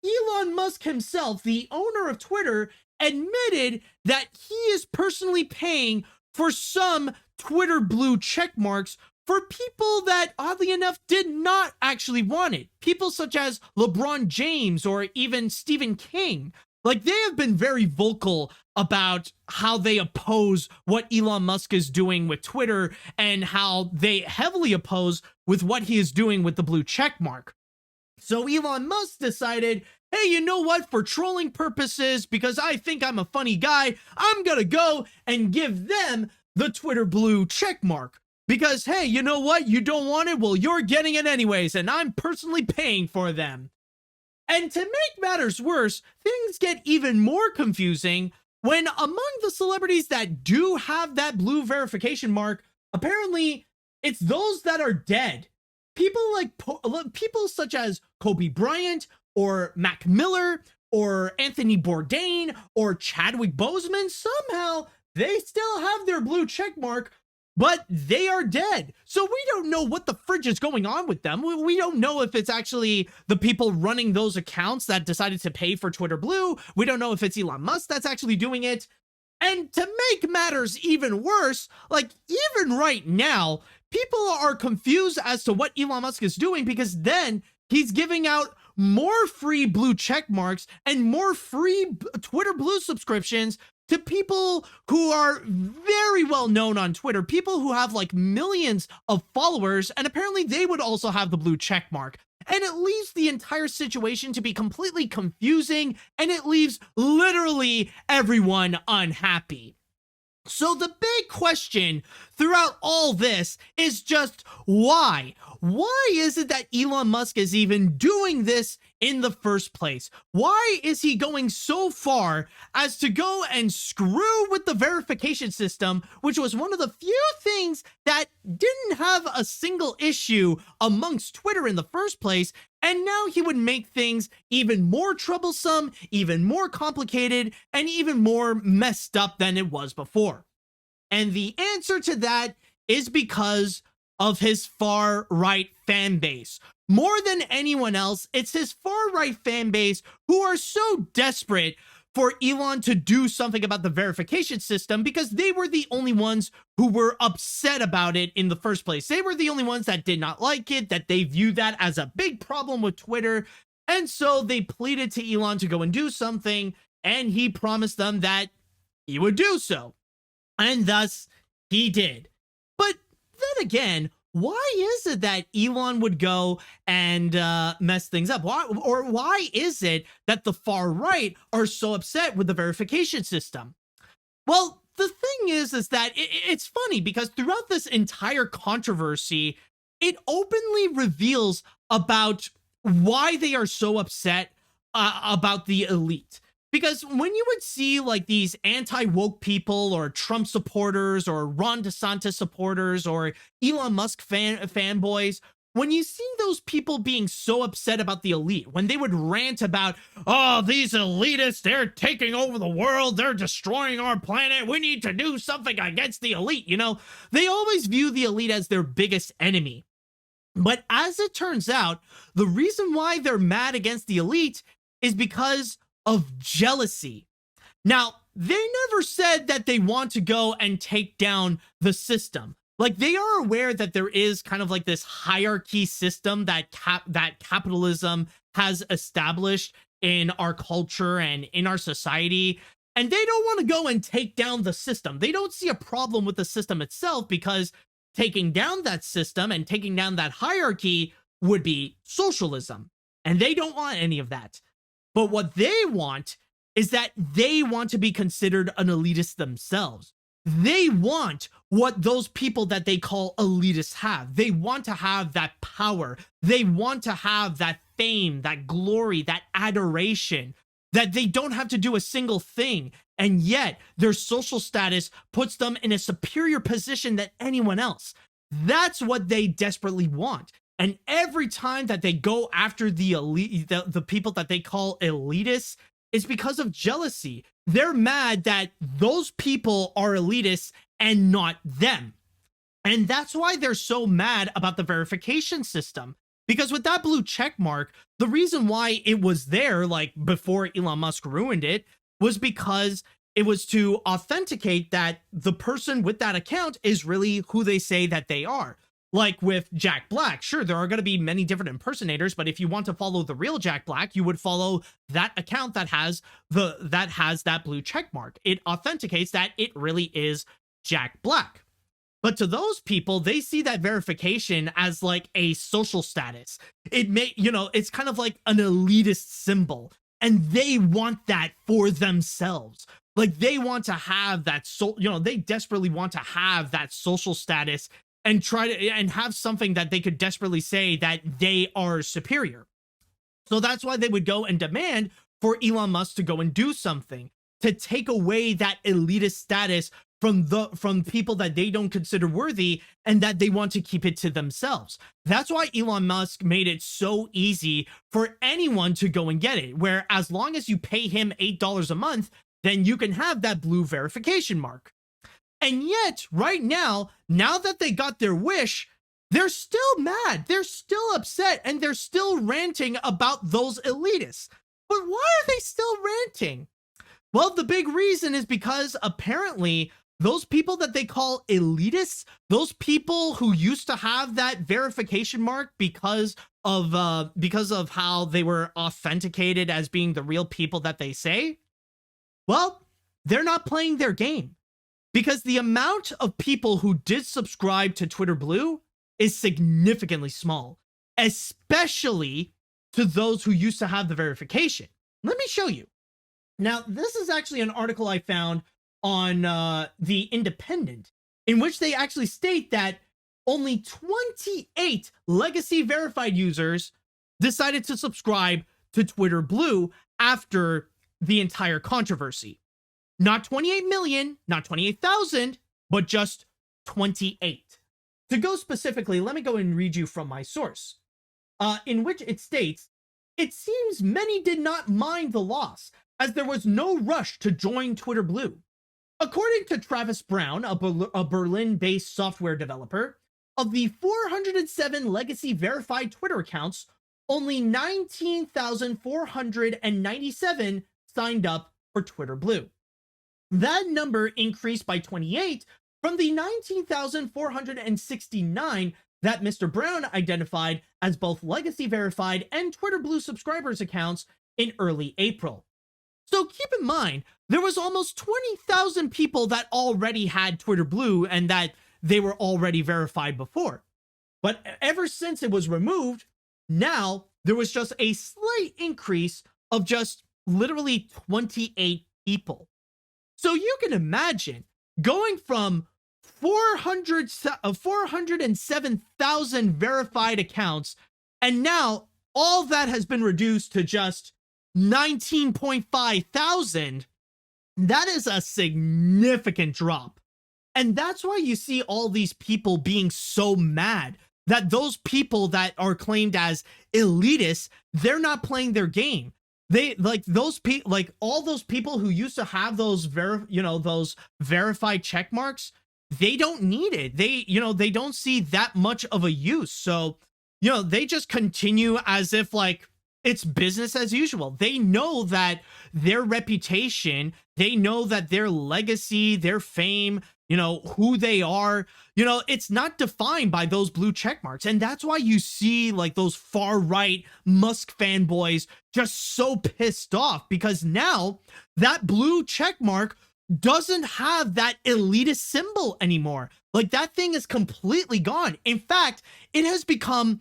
Elon Musk himself, the owner of Twitter, admitted that he is personally paying for some Twitter Blue check marks for people that, oddly enough, did not actually want it. People such as LeBron James or even Stephen King. Like, they have been very vocal about how they oppose what Elon Musk is doing with Twitter and how they heavily oppose with what he is doing with the blue check mark. So Elon Musk decided, hey, you know what? For trolling purposes, because I think I'm a funny guy, I'm gonna go and give them the Twitter Blue check mark. Because, hey, you know what? You don't want it? Well, you're getting it anyways, and I'm personally paying for them. And to make matters worse, things get even more confusing when among the celebrities that do have that blue verification mark, apparently it's those that are dead. People such as Kobe Bryant or Mac Miller or Anthony Bourdain or Chadwick Boseman, somehow they still have their blue check mark, but they are dead. So we don't know what the fridge is going on with them. We don't know if it's actually the people running those accounts that decided to pay for Twitter Blue. We don't know if it's Elon Musk that's actually doing it. And to make matters even worse, like even right now, people are confused as to what Elon Musk is doing because then he's giving out more free blue check marks and more free Twitter Blue subscriptions to people who are very well known on Twitter, people who have like millions of followers, and apparently they would also have the blue check mark. And it leaves the entire situation to be completely confusing, and it leaves literally everyone unhappy. So the big question throughout all this is just why? Why is it that Elon Musk is even doing this in the first place? Why is he going so far as to go and screw with the verification system, which was one of the few things that didn't have a single issue amongst Twitter in the first place, and now he would make things even more troublesome, even more complicated, and even more messed up than it was before? And the answer to that is because of his far-right fan base. More than anyone else, it's his far-right fan base who are so desperate for Elon to do something about the verification system because they were the only ones who were upset about it in the first place. They were the only ones that did not like it, that they viewed that as a big problem with Twitter. And so they pleaded to Elon to go and do something, and he promised them that he would do so. And thus, he did. But then again, why is it that Elon would go and mess things up? Why is it that the far right are so upset with the verification system? Well, the thing is that it's funny because throughout this entire controversy, it openly reveals about why they are so upset about the elite. Because when you would see like these anti-woke people or Trump supporters or Ron DeSantis supporters or Elon Musk fanboys, when you see those people being so upset about the elite, when they would rant about, oh, these elitists, they're taking over the world, they're destroying our planet, we need to do something against the elite, you know, they always view the elite as their biggest enemy. But as it turns out, the reason why they're mad against the elite is because of jealousy. Now, they never said that they want to go and take down the system. Like, they are aware that there is kind of like this hierarchy system that capitalism has established in our culture and in our society. And they don't want to go and take down the system. They don't see a problem with the system itself, because taking down that system and taking down that hierarchy would be socialism. And they don't want any of that. But what they want is that they want to be considered an elitist themselves. They want what those people that they call elitists have. They want to have that power. They want to have that fame, that glory, that adoration, that they don't have to do a single thing. And yet their social status puts them in a superior position than anyone else. That's what they desperately want. And every time that they go after the elite, the people that they call elitists, it's because of jealousy. They're mad that those people are elitists and not them. And that's why they're so mad about the verification system. Because with that blue check mark, the reason why it was there, like before Elon Musk ruined it, was because it was to authenticate that the person with that account is really who they say that they are. Like with Jack Black, sure, there are going to be many different impersonators, but if you want to follow the real Jack Black, you would follow that account that has that blue check mark. It authenticates that it really is Jack Black. But to those people, they see that verification as like a social status. It may, you know, it's kind of like an elitist symbol, and they want that for themselves. Like, they want to have that, they desperately want to have that social status and try to and have something that they could desperately say that they are superior. So that's why they would go and demand for Elon Musk to go and do something to take away that elitist status from people that they don't consider worthy, and that they want to keep it to themselves. That's why Elon Musk made it so easy for anyone to go and get it, where as long as you pay him $8 a month, then you can have that blue verification mark. And yet, right now that they got their wish, they're still mad, they're still upset, and they're still ranting about those elitists. But why are they still ranting? Well, the big reason is because apparently those people that they call elitists, those people who used to have that verification mark because of how they were authenticated as being the real people that they say, well, they're not playing their game. Because the amount of people who did subscribe to Twitter Blue is significantly small, especially to those who used to have the verification. Let me show you. Now, this is actually an article I found on The Independent, in which they actually state that only 28 legacy verified users decided to subscribe to Twitter Blue after the entire controversy. Not 28 million, not 28,000, but just 28. To go specifically, let me go and read you from my source, in which it states, "It seems many did not mind the loss, as there was no rush to join Twitter Blue. According to Travis Brown, a Berlin-based software developer, of the 407 legacy verified Twitter accounts, only 19,497 signed up for Twitter Blue. That number increased by 28 from the 19,469 that Mr. Brown identified as both legacy verified and Twitter Blue subscribers accounts in early April. So keep in mind, there was almost 20,000 people that already had Twitter Blue and that they were already verified before. But ever since it was removed, now there was just a slight increase of just literally 28 people. So you can imagine going from 407,000 verified accounts, and now all that has been reduced to just 19.5 thousand. That is a significant drop. And that's why you see all these people being so mad that those people that are claimed as elitists, they're not playing their game. They like those people, like all those people who used to have those those verified check marks, they don't need it. They don't see that much of a use. So, they just continue as if like it's business as usual. They know that their reputation, they know that their legacy, their fame, who they are, it's not defined by those blue check marks. And that's why you see like those far right Musk fanboys just so pissed off, because now that blue check mark doesn't have that elitist symbol anymore. Like that thing is completely gone. In fact, it has become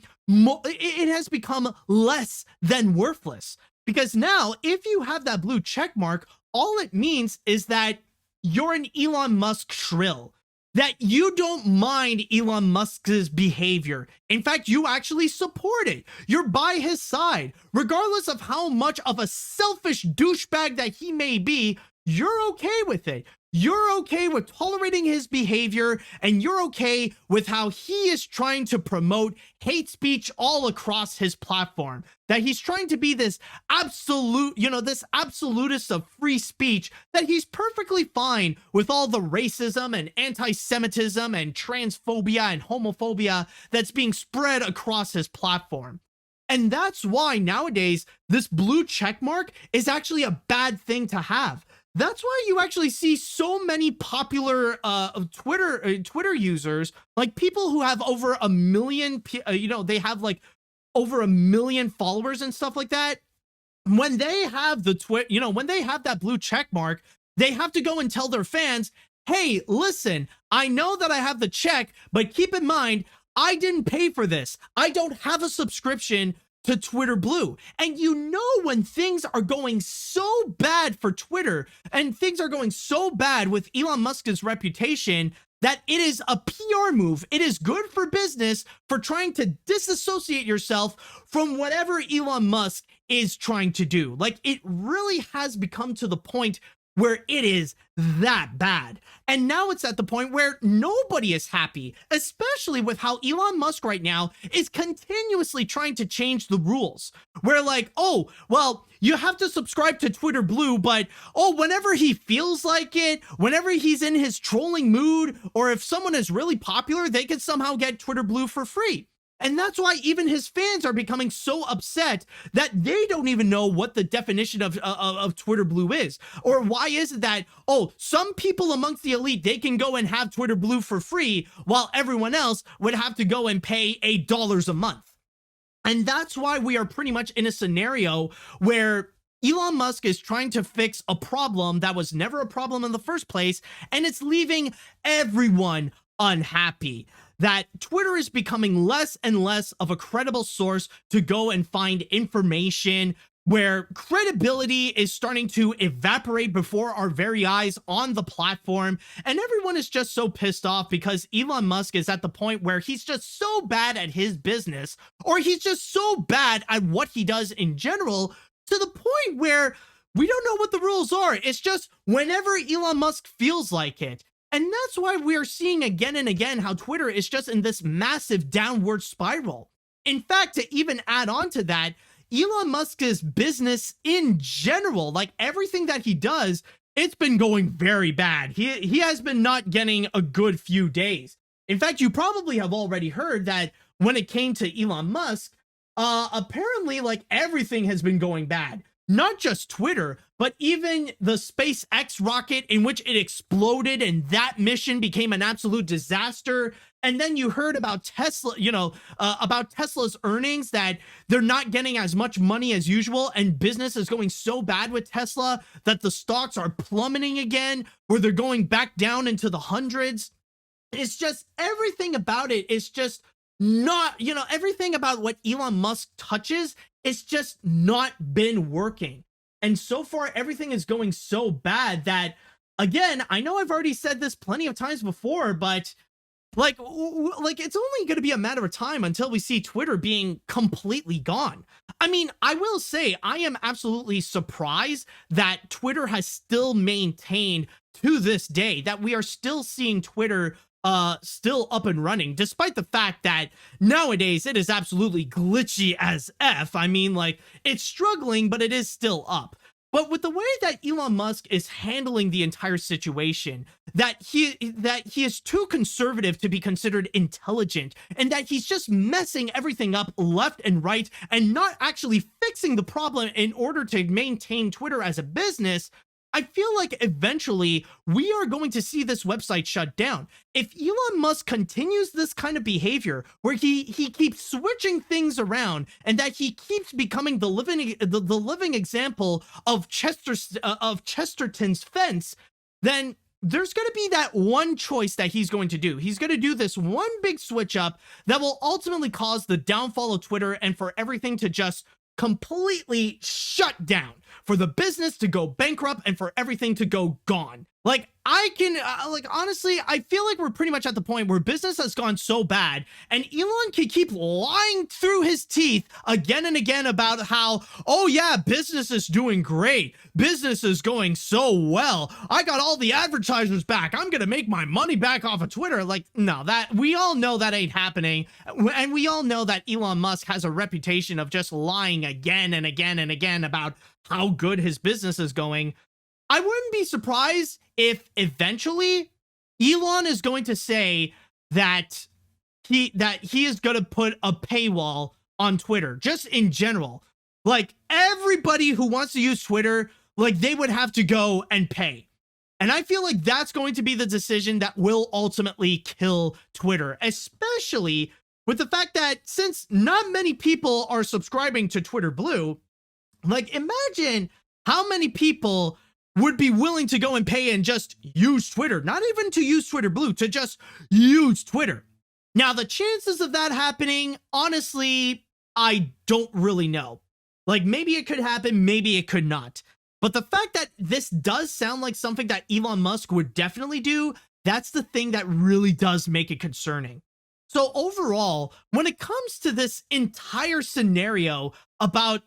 less than worthless, because now if you have that blue check mark, all it means is that you're an Elon Musk shrill, that you don't mind Elon Musk's behavior. In fact, you actually support it. You're by his side. Regardless of how much of a selfish douchebag that he may be, you're okay with it. You're okay with tolerating his behavior, and you're okay with how he is trying to promote hate speech all across his platform. That he's trying to be this absolute, this absolutist of free speech, that he's perfectly fine with all the racism and anti-Semitism and transphobia and homophobia that's being spread across his platform. And that's why nowadays this blue check mark is actually a bad thing to have. That's why you actually see so many popular Twitter users, like people who have over 1 million, they have like over 1 million followers and stuff like that. When they have when they have that blue check mark, they have to go and tell their fans, hey, listen, I know that I have the check, but keep in mind, I didn't pay for this. I don't have a subscription to Twitter Blue. And when things are going so bad for Twitter and things are going so bad with Elon Musk's reputation, that it is a PR move. It is good for business for trying to disassociate yourself from whatever Elon Musk is trying to do. Like, it really has become to the point where it is that bad. And now it's at the point where nobody is happy, especially with how Elon Musk right now is continuously trying to change the rules. Where like, oh, well, you have to subscribe to Twitter Blue, but whenever he feels like it, whenever he's in his trolling mood, or if someone is really popular, they can somehow get Twitter Blue for free. And that's why even his fans are becoming so upset that they don't even know what the definition of Twitter Blue is. Or why is it that, some people amongst the elite, they can go and have Twitter Blue for free, while everyone else would have to go and pay $8 a month. And that's why we are pretty much in a scenario where Elon Musk is trying to fix a problem that was never a problem in the first place, and it's leaving everyone unhappy. That Twitter is becoming less and less of a credible source to go and find information, where credibility is starting to evaporate before our very eyes on the platform. And everyone is just so pissed off because Elon Musk is at the point where he's just so bad at his business, or he's just so bad at what he does in general, to the point where we don't know what the rules are. It's just whenever Elon Musk feels like it. And that's why we are seeing again and again how Twitter is just in this massive downward spiral. In fact, to even add on to that, Elon Musk's business in general, like everything that he does, it's been going very bad. He has been not getting a good few days. In fact, you probably have already heard that when it came to Elon Musk, apparently like everything has been going bad. Not just Twitter, but even the SpaceX rocket in which it exploded and that mission became an absolute disaster. And then you heard about Tesla, about Tesla's earnings, that they're not getting as much money as usual, and business is going so bad with Tesla that the stocks are plummeting again, where they're going back down into the hundreds. It's just everything about it is just not, everything about what Elon Musk touches, it's just not been working. And so far, everything is going so bad that, again, I know I've already said this plenty of times before, but Like, like it's only going to be a matter of time until we see Twitter being completely gone. I mean, I will say I am absolutely surprised that Twitter has still maintained to this day, that we are still seeing Twitter still up and running, despite the fact that nowadays it is absolutely glitchy as F. I mean, like, it's struggling, but it is still up. But with the way that Elon Musk is handling the entire situation, that he is too conservative to be considered intelligent, and that he's just messing everything up left and right and not actually fixing the problem in order to maintain Twitter as a business, I feel like eventually we are going to see this website shut down. If Elon Musk continues this kind of behavior where he keeps switching things around and that he keeps becoming the living example of Chesterton's fence, then there's going to be that one choice that he's going to do. He's going to do this one big switch up that will ultimately cause the downfall of Twitter and for everything to just completely shut down, for the business to go bankrupt and for everything to go gone. Like, I can, honestly, I feel like we're pretty much at the point where business has gone so bad and Elon can keep lying through his teeth again and again about how, oh yeah, business is doing great. Business is going so well. I got all the advertisers back. I'm going to make my money back off of Twitter. Like, no, that we all know that ain't happening. And we all know that Elon Musk has a reputation of just lying again and again and again about how good his business is going. I wouldn't be surprised if eventually Elon is going to say that he is going to put a paywall on Twitter, just in general. Like, everybody who wants to use Twitter, like, they would have to go and pay. And I feel like that's going to be the decision that will ultimately kill Twitter, especially with the fact that since not many people are subscribing to Twitter Blue, like, imagine how many people would be willing to go and pay and just use Twitter, not even to use Twitter Blue, to just use Twitter. Now, the chances of that happening, honestly, I don't really know. Like, maybe it could happen, maybe it could not. But the fact that this does sound like something that Elon Musk would definitely do, that's the thing that really does make it concerning. So overall, when it comes to this entire scenario about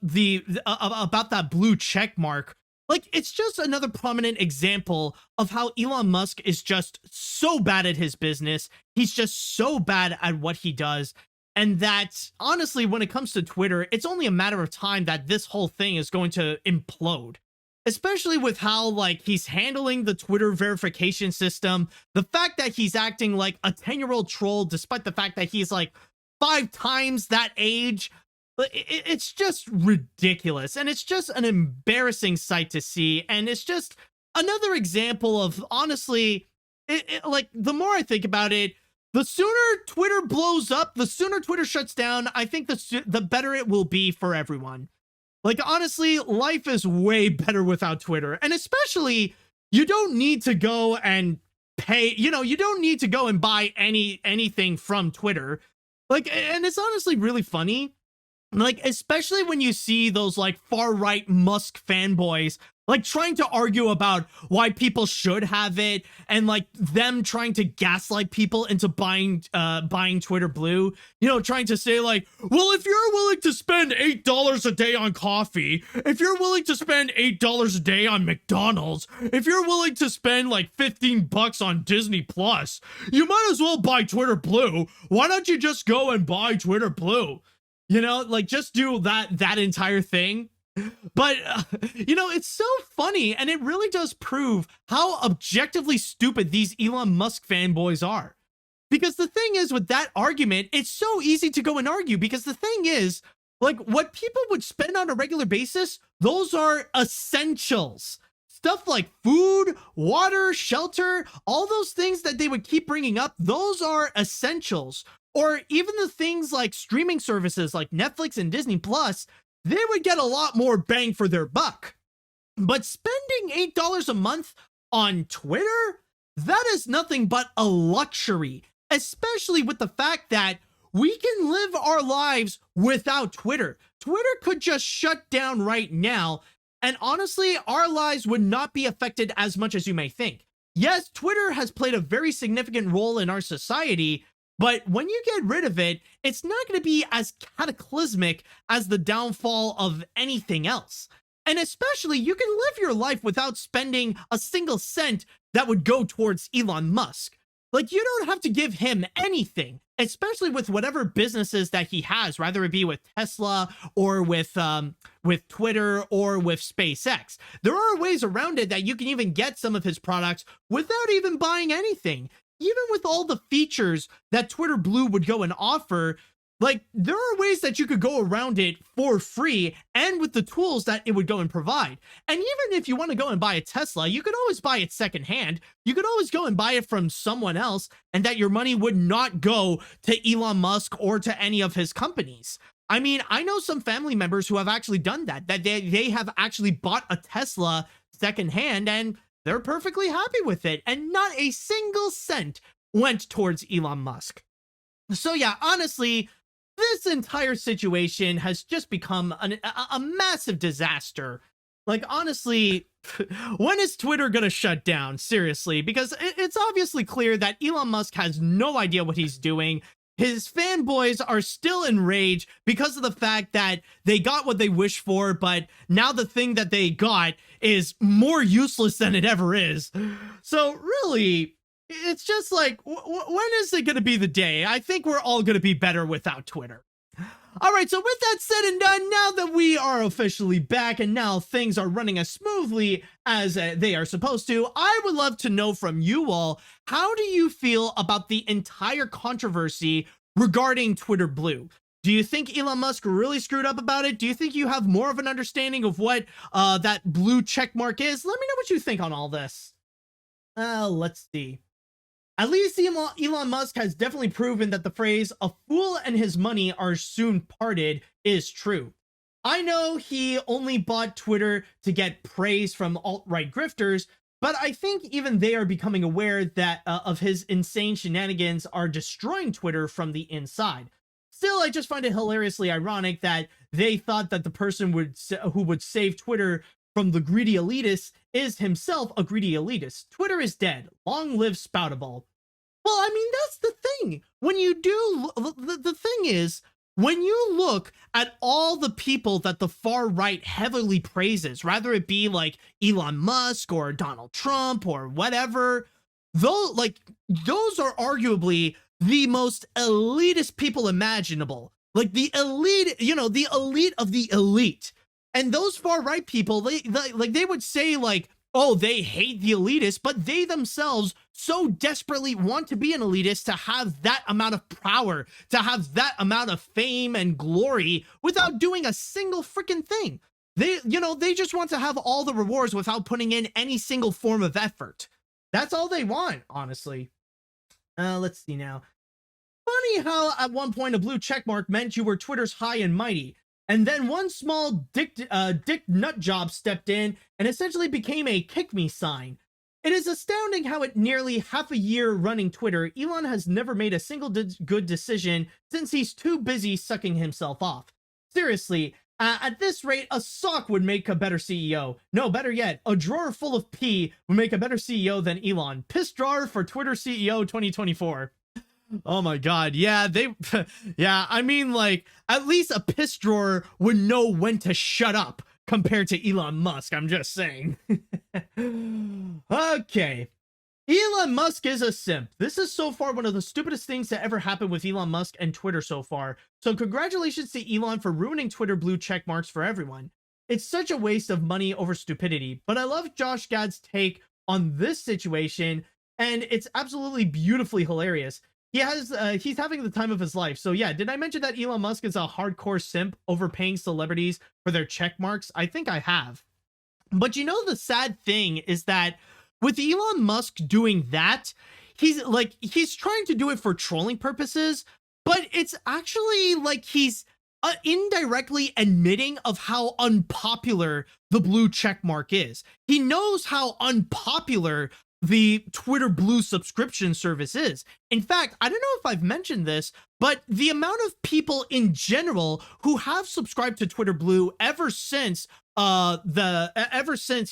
about that blue check mark, like, it's just another prominent example of how Elon Musk is just so bad at his business. He's just so bad at what he does. And that, honestly, when it comes to Twitter, it's only a matter of time that this whole thing is going to implode. Especially with how, like, he's handling the Twitter verification system. The fact that he's acting like a 10-year-old troll, despite the fact that he's, like, 5 times that age. It's just ridiculous, and it's just an embarrassing sight to see, and it's just another example of, honestly, like, the more I think about it, the sooner Twitter blows up, the sooner Twitter shuts down, I think the better it will be for everyone. Like, honestly, life is way better without Twitter, and especially, you don't need to go and pay, you don't need to go and buy anything from Twitter. Like, and it's honestly really funny. Like, especially when you see those, like, far-right Musk fanboys, like, trying to argue about why people should have it, and, like, them trying to gaslight people into buying Twitter Blue, trying to say, like, well, if you're willing to spend $8 a day on coffee, if you're willing to spend $8 a day on McDonald's, if you're willing to spend, like, $15 on Disney Plus, you might as well buy Twitter Blue. Why don't you just go and buy Twitter Blue? Like, just do that entire thing. But, it's so funny, and it really does prove how objectively stupid these Elon Musk fanboys are. Because the thing is, with that argument, it's so easy to go and argue, because the thing is, like, what people would spend on a regular basis, those are essentials. Stuff like food, water, shelter, all those things that they would keep bringing up, those are essentials. Or even the things like streaming services like Netflix and Disney Plus, they would get a lot more bang for their buck. But spending $8 a month on Twitter, that is nothing but a luxury, especially with the fact that we can live our lives without Twitter. Twitter could just shut down right now, and honestly, our lives would not be affected as much as you may think. yes, Twitter has played a very significant role in our society, but when you get rid of it, it's not going to be as cataclysmic as the downfall of anything else. And especially, you can live your life without spending a single cent that would go towards Elon Musk. Like, you don't have to give him anything, especially with whatever businesses that he has, whether it be with Tesla or with Twitter or with SpaceX. There are ways around it that you can even get some of his products without even buying anything. Even with all the features that Twitter Blue would go and offer, like, there are ways that you could go around it for free and with the tools that it would go and provide. And even if you want to go and buy a Tesla, you could always buy it secondhand. You could always go and buy it from someone else, and that your money would not go to Elon Musk or to any of his companies. I mean, I know some family members who have actually done that they have actually bought a Tesla secondhand, and they're perfectly happy with it, and not a single cent went towards Elon Musk. So yeah, honestly, this entire situation has just become a massive disaster. Like, honestly, when is Twitter gonna shut down? Seriously, because it's obviously clear that Elon Musk has no idea what he's doing. His fanboys are still enraged because of the fact that they got what they wished for, but now the thing that they got is more useless than it ever is. So really, it's just like, when is it going to be the day? I think we're all going to be better without Twitter. All right, so with that said and done, now that we are officially back and now things are running as smoothly as they are supposed to, I would love to know from you all, how do you feel about the entire controversy regarding Twitter Blue? Do you think Elon Musk really screwed up about it? Do you think you have more of an understanding of what that blue check mark is? Let me know what you think on all this. Let's see. At least Elon Musk has definitely proven that the phrase, "a fool and his money are soon parted," is true. I know he only bought Twitter to get praise from alt-right grifters, but I think even they are becoming aware that of his insane shenanigans are destroying Twitter from the inside. Still, I just find it hilariously ironic that they thought that the person who would save Twitter from the greedy elitists is himself a greedy elitist. Twitter is dead. Long live Spoutable. Well, I mean, that's the thing. When you do, the thing is, when you look at all the people that the far right heavily praises, rather it be like Elon Musk or Donald Trump or whatever, those are arguably the most elitist people imaginable. Like the elite, the elite of the elite. And those far right people, they would say like, oh, they hate the elitists, but they themselves so desperately want to be an elitist to have that amount of power, to have that amount of fame and glory without doing a single freaking thing. They just want to have all the rewards without putting in any single form of effort. That's all they want, honestly. Let's see now. Funny how at one point a blue checkmark meant you were Twitter's high and mighty. And then one small dick nut job stepped in and essentially became a kick me sign. It is astounding how at nearly half a year running Twitter, Elon has never made a single good decision since he's too busy sucking himself off. Seriously, at this rate, a sock would make a better CEO. No, better yet, a drawer full of pee would make a better CEO than Elon. Piss drawer for Twitter CEO 2024. Oh my god, yeah, I mean, like, at least a piss drawer would know when to shut up compared to Elon Musk, I'm just saying. Okay. Elon Musk is a simp. This is so far one of the stupidest things to ever happen with Elon Musk and Twitter so far. So congratulations to Elon for ruining Twitter blue check marks for everyone. It's such a waste of money over stupidity, but I love Josh Gad's take on this situation, and it's absolutely beautifully hilarious. He's having the time of his life. So yeah, did I mention that Elon Musk is a hardcore simp overpaying celebrities for their check marks? I think I have. But the sad thing is that with Elon Musk doing that, he's trying to do it for trolling purposes, but it's actually like he's indirectly admitting of how unpopular the blue check mark is. He knows how unpopular the Twitter Blue subscription service is. In fact, I don't know if I've mentioned this, but the amount of people in general who have subscribed to Twitter Blue ever since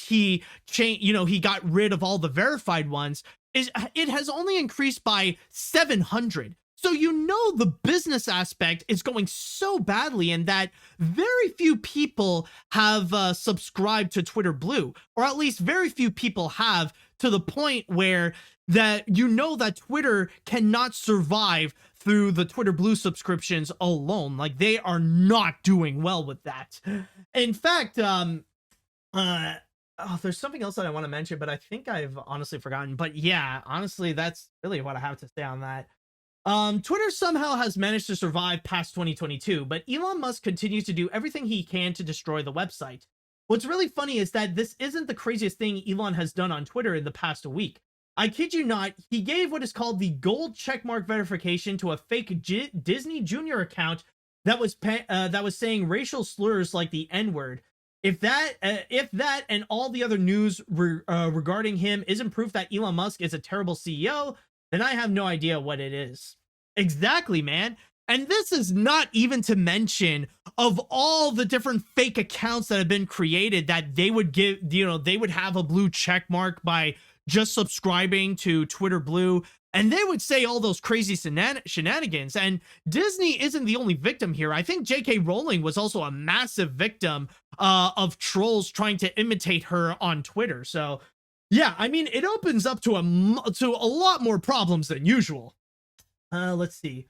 he changed, he got rid of all the verified ones, it has only increased by 700. So the business aspect is going so badly, and that very few people have subscribed to Twitter Blue, or at least very few people have, to the point where that Twitter cannot survive through the Twitter Blue subscriptions alone. Like, they are not doing well with that. In fact, there's something else that I want to mention, but I think I've honestly forgotten. But yeah, honestly, that's really what I have to say on that. Twitter somehow has managed to survive past 2022, but Elon Musk continues to do everything he can to destroy the website. What's really funny is that this isn't the craziest thing Elon has done on Twitter in the past week. I kid you not, he gave what is called the gold checkmark verification to a fake Disney Junior account that was saying racial slurs like the N-word. If that and all the other news regarding him isn't proof that Elon Musk is a terrible CEO, then I have no idea what it is. Exactly, man. And this is not even to mention of all the different fake accounts that have been created that they would give, they would have a blue check mark by just subscribing to Twitter Blue, and they would say all those crazy shenanigans. And Disney isn't the only victim here. I think J.K. Rowling was also a massive victim of trolls trying to imitate her on Twitter. So yeah, I mean, it opens up to a lot more problems than usual. Let's see.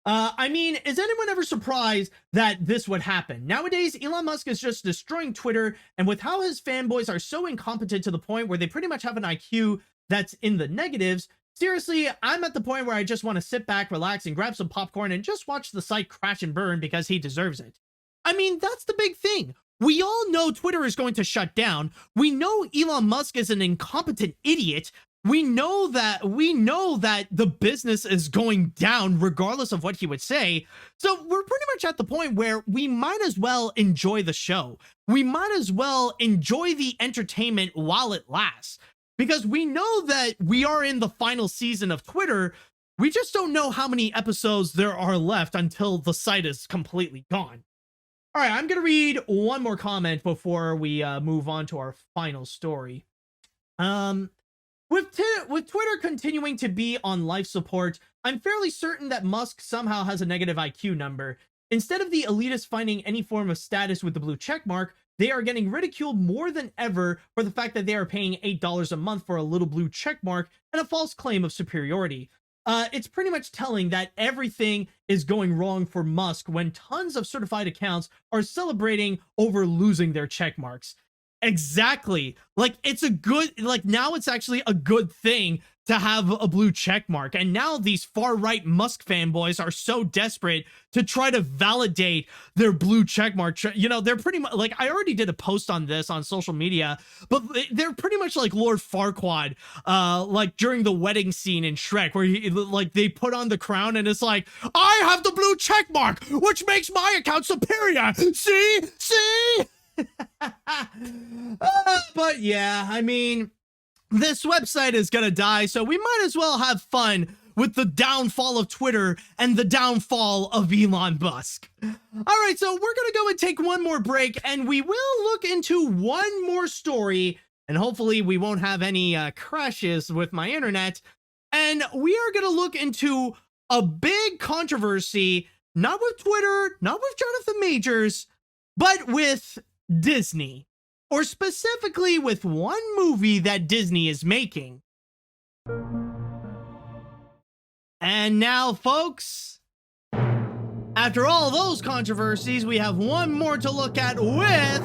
I mean, is anyone ever surprised that this would happen? Nowadays, Elon Musk is just destroying Twitter, and with how his fanboys are so incompetent to the point where they pretty much have an IQ that's in the negatives, seriously, I'm at the point where I just want to sit back, relax, and grab some popcorn and just watch the site crash and burn because he deserves it. I mean, that's the big thing. We all know Twitter is going to shut down. We know Elon Musk is an incompetent idiot. We know that the business is going down regardless of what he would say. So we're pretty much at the point where we might as well enjoy the show. We might as well enjoy the entertainment while it lasts, because we know that we are in the final season of Twitter. We just don't know how many episodes there are left until the site is completely gone. All right, I'm going to read one more comment before we move on to our final story. With Twitter continuing to be on life support, I'm fairly certain that Musk somehow has a negative IQ number. Instead of the elitists finding any form of status with the blue checkmark, they are getting ridiculed more than ever for the fact that they are paying $8 a month for a little blue checkmark and a false claim of superiority. It's pretty much telling that everything is going wrong for Musk when tons of certified accounts are celebrating over losing their checkmarks. Exactly. Like, now it's actually a good thing to have a blue check mark. And now these far-right Musk fanboys are so desperate to try to validate their blue check mark. They're pretty much like, I already did a post on this on social media, but they're pretty much like Lord Farquaad, like during the wedding scene in Shrek, where they put on the crown and it's like, I have the blue check mark, which makes my account superior. See? But yeah, I mean, this website is gonna die, so we might as well have fun with the downfall of Twitter and the downfall of Elon Musk. All right, so we're gonna go and take one more break, and we will look into one more story, and hopefully we won't have any crashes with my internet. And we are gonna look into a big controversy, not with Twitter, not with Johnathan Majors, but with Disney, or specifically with one movie that Disney is making. And now, folks, after all those controversies, we have one more to look at with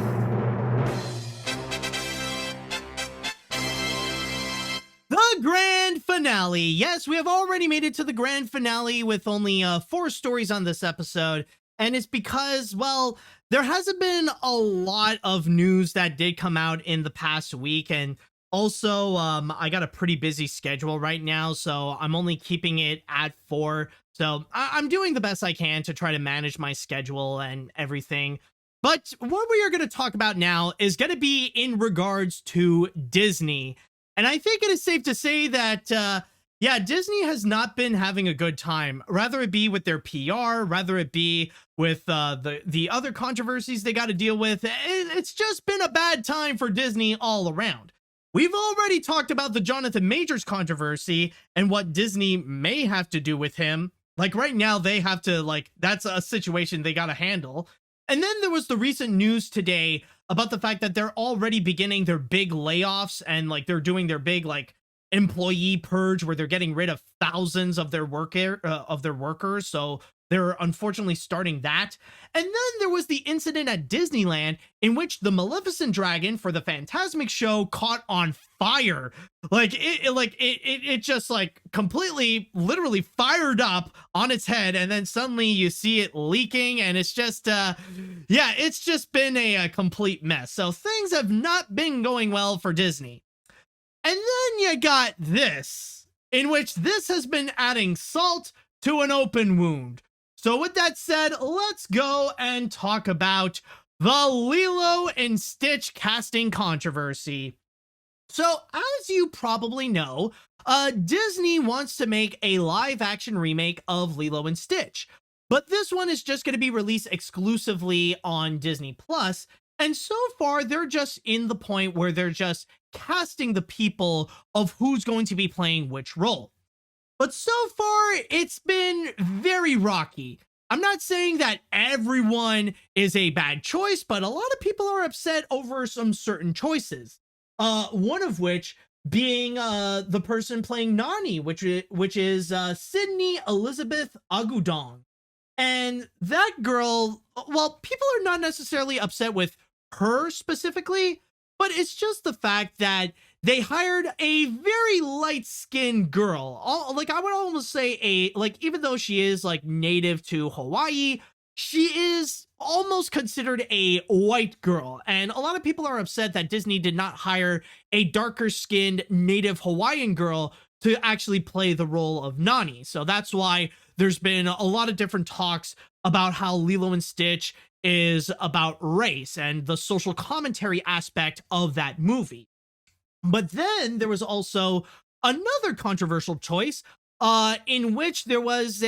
the grand finale. Yes, we have already made it to the grand finale with only 4 stories on this episode. And it's because, well, there hasn't been a lot of news that did come out in the past week. And also, I got a pretty busy schedule right now, so I'm only keeping it at 4. So I'm doing the best I can to try to manage my schedule and everything. But what we are going to talk about now is going to be in regards to Disney. And I think it is safe to say that, yeah, Disney has not been having a good time, rather it be with their PR, rather it be with the other controversies they got to deal with. It's just been a bad time for Disney all around. We've already talked about the Johnathan Majors controversy and what Disney may have to do with him. Like right now, they have to, like, that's a situation they got to handle. And then there was the recent news today about the fact that they're already beginning their big layoffs and like they're doing their big like employee purge where they're getting rid of thousands of their workers. So they're unfortunately starting that. And then there was the incident at Disneyland in which the Maleficent dragon for the Fantasmic show caught on fire. It just like completely literally fired up on its head, and then suddenly you see it leaking, and it's just yeah, it's just been a complete mess. So things have not been going well for Disney. And then you got this, in which this has been adding salt to an open wound. So with that said, let's go and talk about the Lilo and Stitch casting controversy. So as you probably know, Disney wants to make a live action remake of Lilo and Stitch, but this one is just going to be released exclusively on Disney Plus. And so far, they're just in the point where they're just casting the people of who's going to be playing which role. But so far, it's been very rocky. I'm not saying that everyone is a bad choice, but a lot of people are upset over some certain choices. One of which being the person playing Nani, which is Sydney Elizabeth Agudong. And that girl, well, people are not necessarily upset with her specifically, but it's just the fact that they hired a very light-skinned girl. Like, I would almost say even though she is like native to Hawaii, she is almost considered a white girl. And a lot of people are upset that Disney did not hire a darker-skinned native Hawaiian girl to actually play the role of Nani. So that's why there's been a lot of different talks about how Lilo and Stitch is about race and the social commentary aspect of that movie. But then there was also another controversial choice in which there was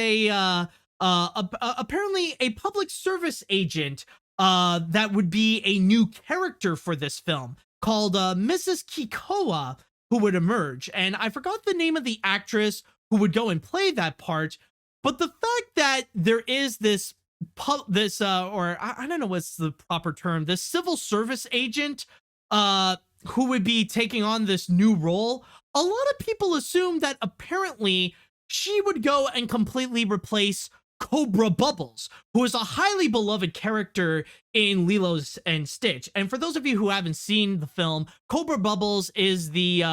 apparently a public service agent that would be a new character for this film called Mrs. Kikoa, who would emerge. And I forgot the name of the actress who would go and play that part. But the fact that there is this or I don't know what's the proper term, this civil service agent who would be taking on this new role, a lot of people assume that apparently she would go and completely replace Cobra Bubbles, who is a highly beloved character in Lilo and Stitch. And for those of you who haven't seen the film, Cobra Bubbles is the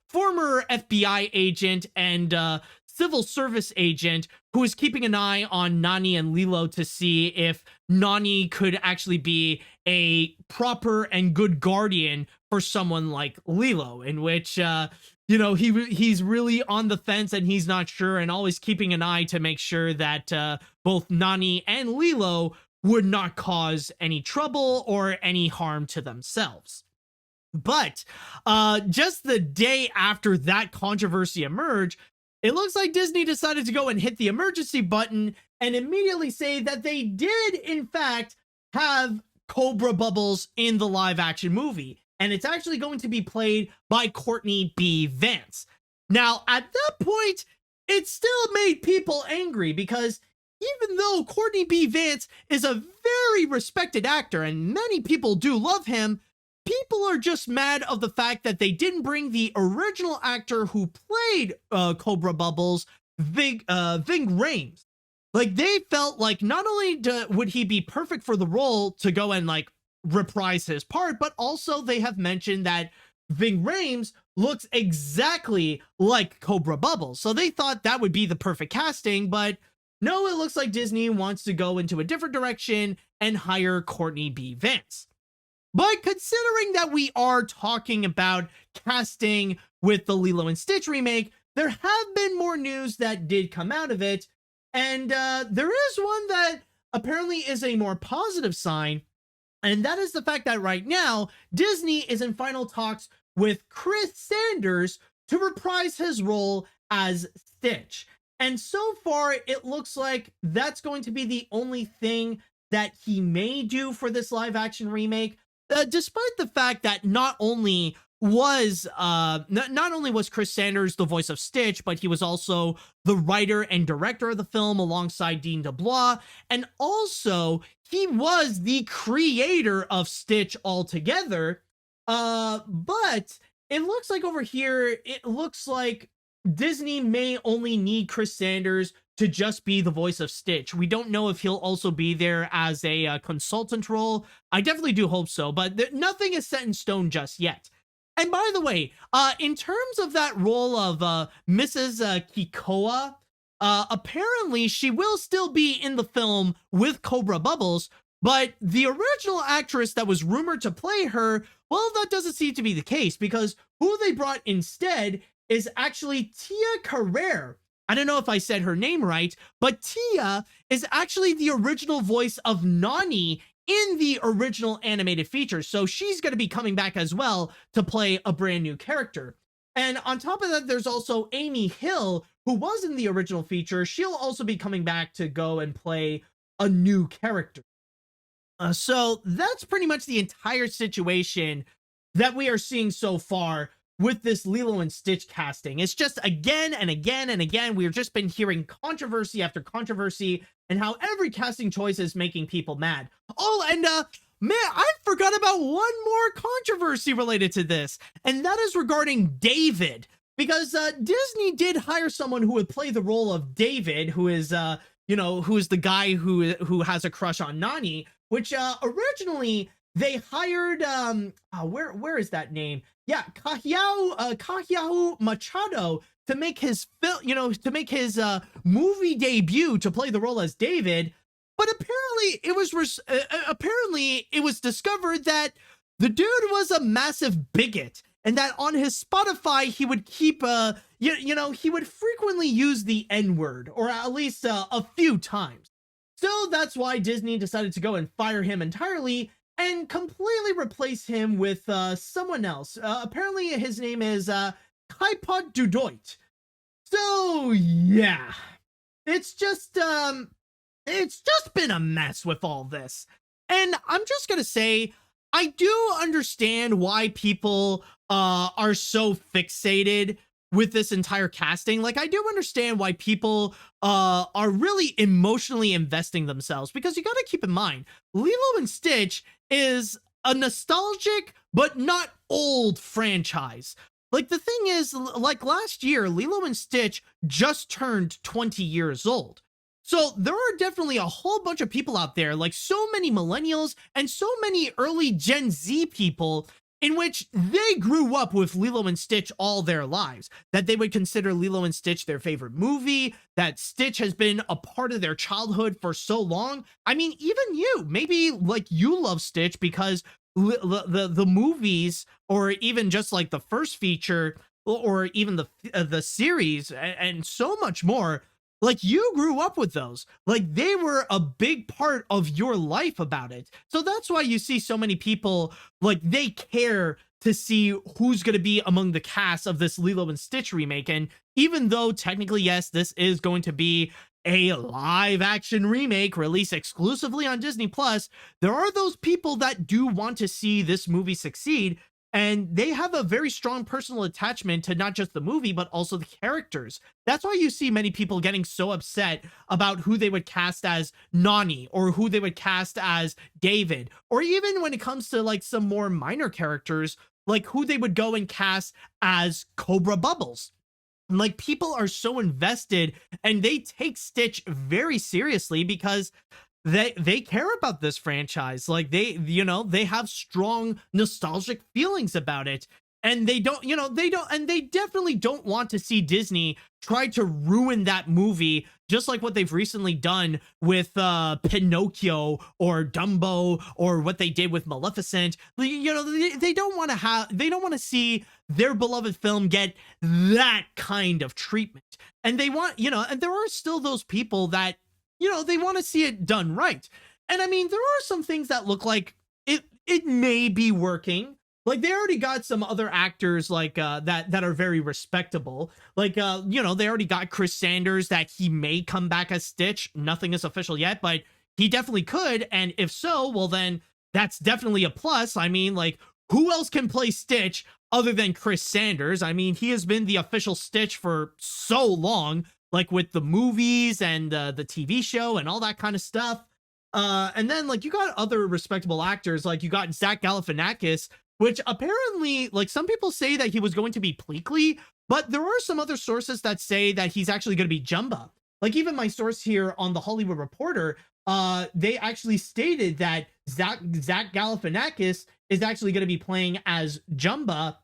former FBI agent and civil service agent who is keeping an eye on Nani and Lilo to see if Nani could actually be a proper and good guardian for someone like Lilo, in which he's really on the fence and he's not sure, and always keeping an eye to make sure that both Nani and Lilo would not cause any trouble or any harm to themselves. But just the day after that controversy emerged, it looks like Disney decided to go and hit the emergency button and immediately say that they did, in fact, have Cobra Bubbles in the live action movie. And it's actually going to be played by Courtney B. Vance. Now, at that point, it still made people angry because even though Courtney B. Vance is a very respected actor and many people do love him, people are just mad of the fact that they didn't bring the original actor who played Cobra Bubbles, Ving Rhames. Like, they felt like not only would he be perfect for the role to go and like reprise his part, but also they have mentioned that Ving Rhames looks exactly like Cobra Bubbles. So they thought that would be the perfect casting, but no, it looks like Disney wants to go into a different direction and hire Courtney B. Vance. But considering that we are talking about casting with the Lilo and Stitch remake, there have been more news that did come out of it. And there is one that apparently is a more positive sign. And that is the fact that right now, Disney is in final talks with Chris Sanders to reprise his role as Stitch. And so far, it looks like that's going to be the only thing that he may do for this live action remake, despite the fact that not only was Chris Sanders the voice of Stitch, but he was also the writer and director of the film alongside Dean DeBlois, and also he was the creator of Stitch altogether. But it looks like over here, it looks like Disney may only need Chris Sanders to just be the voice of Stitch. We don't know if he'll also be there as a consultant role. I definitely do hope so, but nothing is set in stone just yet. And by the way, in terms of that role of Mrs. Kikoa, apparently she will still be in the film with Cobra Bubbles, but the original actress that was rumored to play her, well, that doesn't seem to be the case, because who they brought instead is actually Tia Carrere. I don't know if I said her name right, but Tia is actually the original voice of Nani in the original animated feature. So she's going to be coming back as well to play a brand new character. And on top of that, there's also Amy Hill, who was in the original feature. She'll also be coming back to go and play a new character. So that's pretty much the entire situation that we are seeing so far with this Lilo and Stitch casting. It's just again and again and again, we've just been hearing controversy after controversy and how every casting choice is making people mad. Oh, and man, I forgot about one more controversy related to this, and that is regarding David, because Disney did hire someone who would play the role of David, who is who is the guy who has a crush on Nani, which originally they hired where is that name? Yeah, Kahiao Machado to make his movie debut to play the role as David. But apparently it was discovered that the dude was a massive bigot, and that on his Spotify he would keep he would frequently use the N-word, or at least a few times. So that's why Disney decided to go and fire him entirely and completely replace him with someone else. Apparently his name is Kaipot Dudoit. So yeah, it's just been a mess with all this. And I'm just gonna say, I do understand why people are so fixated with this entire casting. Like, I do understand why people are really emotionally investing themselves, because you gotta keep in mind, Lilo and Stitch is a nostalgic but not old franchise. Like, the thing is, like last year, Lilo and Stitch just turned 20 years old. So there are definitely a whole bunch of people out there, like so many millennials and so many early Gen Z people, in which they grew up with Lilo and Stitch all their lives, that they would consider Lilo and Stitch their favorite movie, that Stitch has been a part of their childhood for so long. I mean, even you, maybe like you love Stitch because the movies, or even just like the first feature, or even the series and so much more, like you grew up with those. Like, they were a big part of your life about it. So that's why you see so many people, like, they care to see who's going to be among the cast of this Lilo and Stitch remake. And even though technically, yes, this is going to be a live action remake released exclusively on Disney Plus, there are those people that do want to see this movie succeed. And they have a very strong personal attachment to not just the movie, but also the characters. That's why you see many people getting so upset about who they would cast as Nani, or who they would cast as David, or even when it comes to like some more minor characters, like who they would go and cast as Cobra Bubbles. Like, people are so invested and they take Stitch very seriously because they care about this franchise. Like, they have strong nostalgic feelings about it, and they definitely don't want to see Disney try to ruin that movie, just like what they've recently done with Pinocchio or Dumbo, or what they did with Maleficent. They don't want to see their beloved film get that kind of treatment. And they want, and there are still those people that, they want to see it done right. And I mean, there are some things that look like it may be working. Like they already got some other actors like that are very respectable. Like you know, they already got Chris Sanders that he may come back as Stitch. Nothing is official yet, but he definitely could. And if so, well then that's definitely a plus. I mean, like who else can play Stitch other than Chris Sanders? I mean, he has been the official Stitch for so long, like with the movies and the TV show and all that kind of stuff. And then like you got other respectable actors, like you got Zach Galifianakis, which apparently like some people say that he was going to be Pleakley, but there are some other sources that say that he's actually going to be Jumba. Like even my source here on the Hollywood Reporter, they actually stated that Zach Galifianakis is actually going to be playing as Jumba,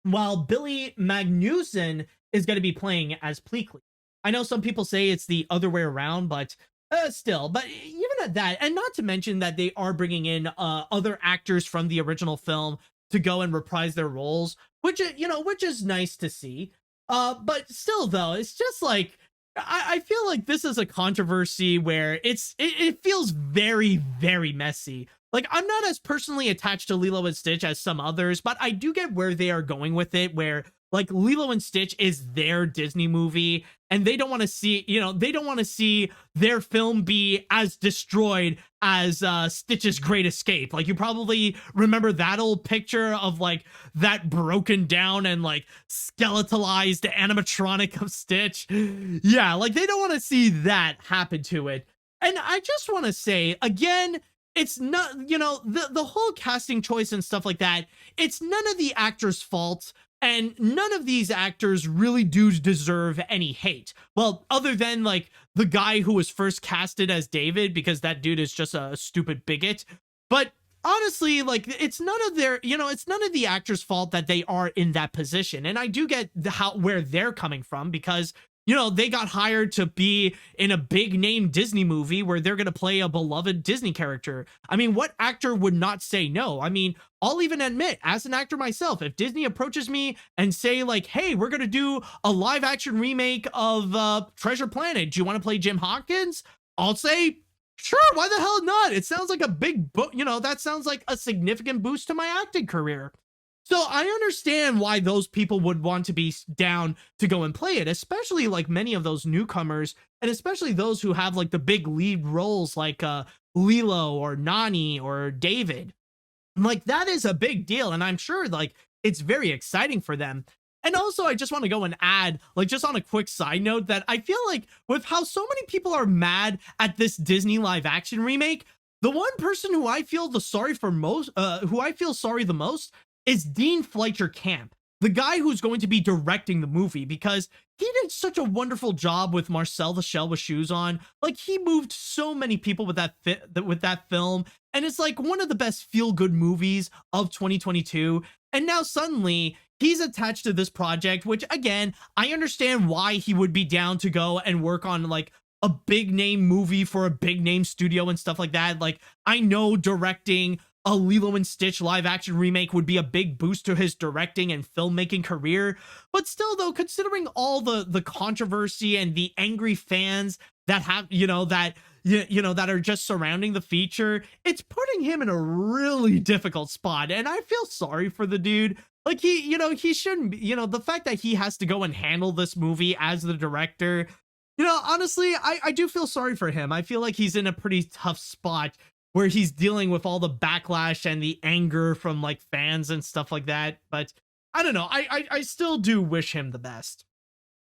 while Billy Magnuson is going to be playing as Pleakley. I know some people say it's the other way around, but still, but even at that, and not to mention that they are bringing in other actors from the original film to go and reprise their roles, which which is nice to see. But still, though, it's just like I feel like this is a controversy where it feels very, very messy. Like I'm not as personally attached to Lilo and Stitch as some others, but I do get where they are going with it, where like Lilo and Stitch is their Disney movie and they don't want to see, they don't want to see their film be as destroyed as Stitch's Great Escape. Like you probably remember that old picture of like that broken down and like skeletalized animatronic of Stitch. Yeah, like they don't want to see that happen to it. And I just want to say again, it's not, the whole casting choice and stuff like that, it's none of the actors' fault. And none of these actors really do deserve any hate. Well, other than like the guy who was first casted as David, because that dude is just a stupid bigot. But honestly, like it's none of their, it's none of the actors' fault that they are in that position. And I do get where they're coming from, because they got hired to be in a big name Disney movie where they're going to play a beloved Disney character. I mean, what actor would not say no? I mean, I'll even admit, as an actor myself, if Disney approaches me and say like, hey, we're going to do a live action remake of Treasure Planet. Do you want to play Jim Hawkins? I'll say, sure, why the hell not? It sounds like a big book, that sounds like a significant boost to my acting career. So I understand why those people would want to be down to go and play it, especially like many of those newcomers, and especially those who have like the big lead roles like Lilo or Nani or David. Like that is a big deal, and I'm sure like it's very exciting for them. And also I just want to go and add, like just on a quick side note, that I feel like with how so many people are mad at this Disney live action remake, the one person who I feel sorry the most is Dean Fleischer Camp, the guy who's going to be directing the movie, because he did such a wonderful job with Marcel the Shell with Shoes On. Like he moved so many people with that film, and it's like one of the best feel-good movies of 2022. And now suddenly he's attached to this project, which again, I understand why he would be down to go and work on like a big name movie for a big name studio and stuff like that. Like I know directing a Lilo and Stitch live action remake would be a big boost to his directing and filmmaking career. But still though, considering all the controversy and the angry fans that have, that are just surrounding the feature, it's putting him in a really difficult spot. And I feel sorry for the dude. Like he shouldn't be, the fact that he has to go and handle this movie as the director, honestly, I do feel sorry for him. I feel like he's in a pretty tough spot where he's dealing with all the backlash and the anger from like fans and stuff like that. But I don't know. I still do wish him the best.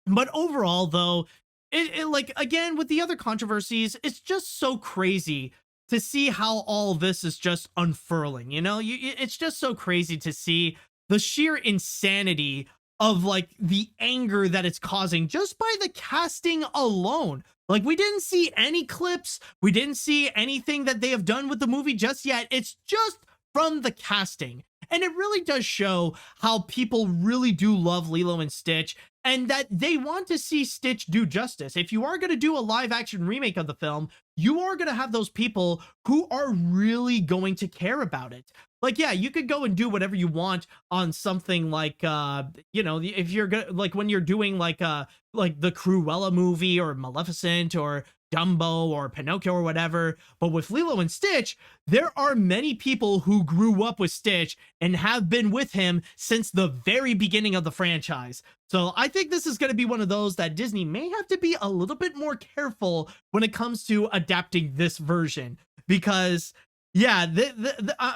But overall though, it like, again, with the other controversies, it's just so crazy to see how all this is just unfurling. It's just so crazy to see the sheer insanity of like the anger that it's causing just by the casting alone. Like we didn't see any clips. We didn't see anything that they have done with the movie just yet. It's just from the casting. And it really does show how people really do love Lilo and Stitch, and that they want to see Stitch do justice. If you are going to do a live action remake of the film, you are going to have those people who are really going to care about it. Like, yeah, you could go and do whatever you want on something like, if you're like when you're doing like the Cruella movie or Maleficent or Dumbo or Pinocchio or whatever. But with Lilo and Stitch, there are many people who grew up with Stitch and have been with him since the very beginning of the franchise. So I think this is going to be one of those that Disney may have to be a little bit more careful when it comes to adapting this version, because yeah,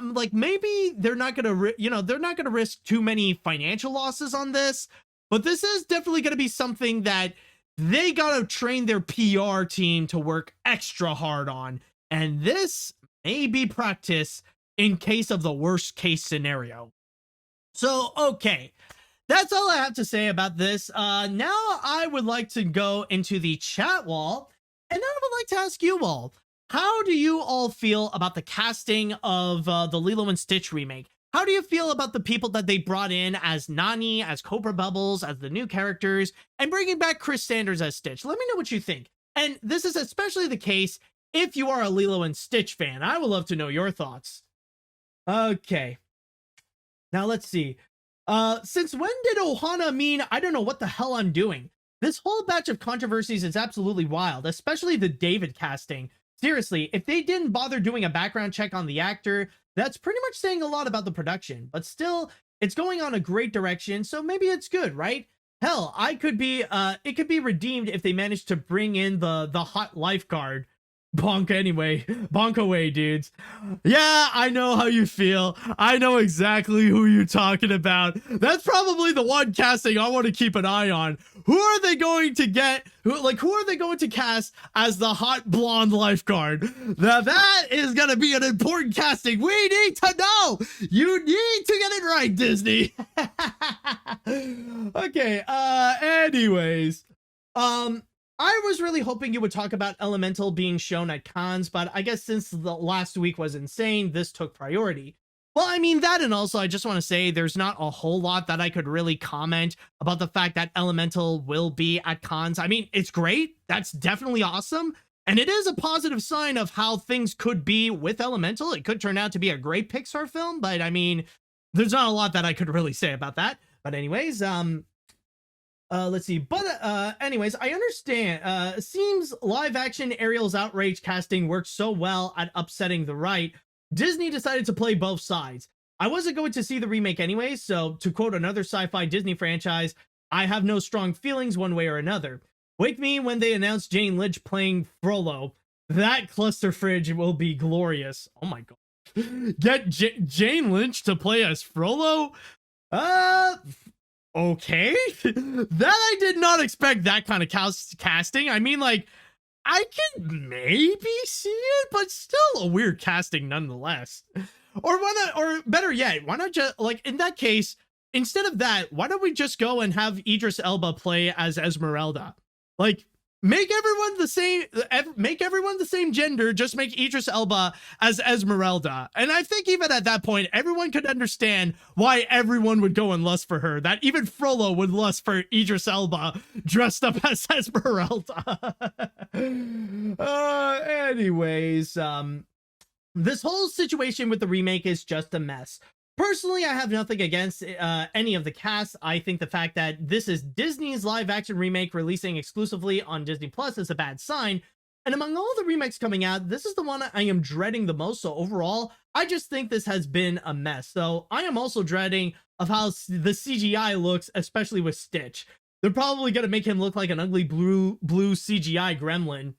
like maybe they're not going to, they're not going to risk too many financial losses on this, but this is definitely going to be something that they got to train their PR team to work extra hard on. And this may be practice in case of the worst case scenario. So, okay, that's all I have to say about this. Now I would like to go into the chat wall, and then I would like to ask you all, how do you all feel about the casting of the Lilo and Stitch remake? How do you feel about the people that they brought in as Nani, as Cobra Bubbles, as the new characters, and bringing back Chris Sanders as Stitch? Let me know what you think. And this is especially the case if you are a Lilo and Stitch fan. I would love to know your thoughts. Okay. Now let's see. Since when did Ohana mean I don't know what the hell I'm doing? This whole batch of controversies is absolutely wild, especially the David casting. Seriously, if they didn't bother doing a background check on the actor, that's pretty much saying a lot about the production. But still, it's going on a great direction, so maybe it's good, right? Hell, it could be redeemed if they managed to bring in the hot lifeguard. Bonk anyway. Bonk away, dudes. Yeah, I know how you feel. I know exactly who you're talking about. That's probably the one casting I want to keep an eye on. Who are they going to get? Who are they going to cast as the hot blonde lifeguard? Now that is going to be an important casting. We need to know. You need to get it right, Disney. Okay, anyways. I was really hoping you would talk about Elemental being shown at cons, but I guess since the last week was insane, this took priority. Well, I mean that, and also I just want to say there's not a whole lot that I could really comment about the fact that Elemental will be at cons. I mean, it's great. That's definitely awesome. And it is a positive sign of how things could be with Elemental. It could turn out to be a great Pixar film, but I mean, there's not a lot that I could really say about that. But anyways, let's see. But anyways, I understand. Seems live action Ariel's outrage casting worked so well at upsetting the right. Disney decided to play both sides. I wasn't going to see the remake anyway, so to quote another sci-fi Disney franchise, I have no strong feelings one way or another. Wake me when they announce Jane Lynch playing Frollo. That cluster fridge will be glorious. Oh my god. Get Jane Lynch to play as Frollo? Okay. That I did not expect that kind of casting. I mean, like, I can maybe see it, but still a weird casting nonetheless. Or why not, or better yet, why not just, like, in that case, instead of that, why don't we just go and have Idris Elba play as Esmeralda? Like, make everyone the same gender, just make Idris Elba as Esmeralda. And I think even at that point, everyone could understand why everyone would go and lust for her. That even Frollo would lust for Idris Elba dressed up as Esmeralda. Anyways, this whole situation with the remake is just a mess. Personally, I have nothing against any of the cast. I think the fact that this is Disney's live-action remake releasing exclusively on Disney Plus is a bad sign. And among all the remakes coming out, this is the one I am dreading the most. So overall, I just think this has been a mess. So I am also dreading of how the CGI looks, especially with Stitch. They're probably going to make him look like an ugly blue CGI gremlin.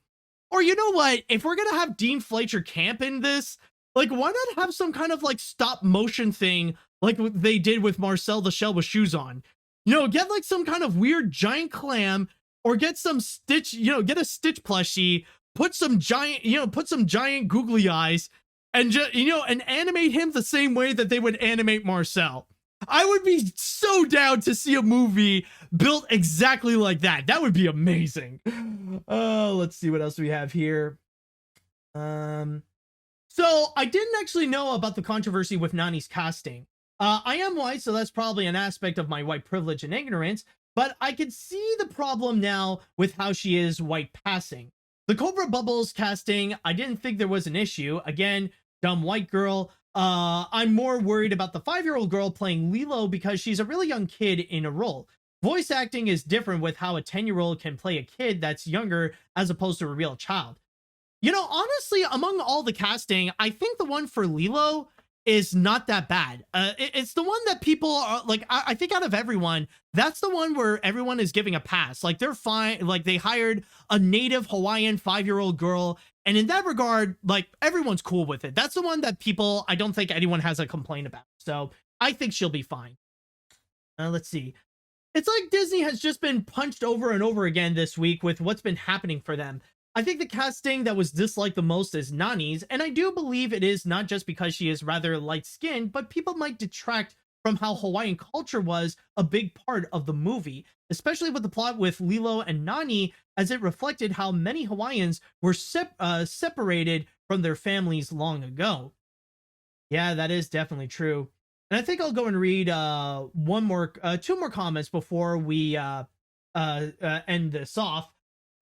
Or you know what? If we're going to have Dean Fleischer Camp in this, like, why not have some kind of, like, stop motion thing like they did with Marcel the Shell with shoes on? You know, get, like, some kind of weird giant clam, or get some Stitch, get a Stitch plushie, put some giant googly eyes, and just, and animate him the same way that they would animate Marcel. I would be so down to see a movie built exactly like that. That would be amazing. Let's see what else we have here. So I didn't actually know about the controversy with Nani's casting. I am white, so that's probably an aspect of my white privilege and ignorance, but I can see the problem now with how she is white passing. The Cobra Bubbles casting, I didn't think there was an issue. Again, dumb white girl. I'm more worried about the 5-year-old girl playing Lilo because she's a really young kid in a role. Voice acting is different with how a 10-year-old can play a kid that's younger as opposed to a real child. You know, honestly, among all the casting, I think the one for Lilo is not that bad. It's the one that people are like, I think out of everyone, that's the one where everyone is giving a pass. Like, they're fine. Like, they hired a native Hawaiian 5-year-old girl. And in that regard, like, everyone's cool with it. That's the one that people, I don't think anyone has a complaint about. So I think she'll be fine. Let's see. It's like Disney has just been punched over and over again this week with what's been happening for them. I think the casting that was disliked the most is Nani's, and I do believe it is not just because she is rather light-skinned, but people might detract from how Hawaiian culture was a big part of the movie, especially with the plot with Lilo and Nani, as it reflected how many Hawaiians were separated from their families long ago. Yeah, that is definitely true. And I think I'll go and read two more comments before we end this off.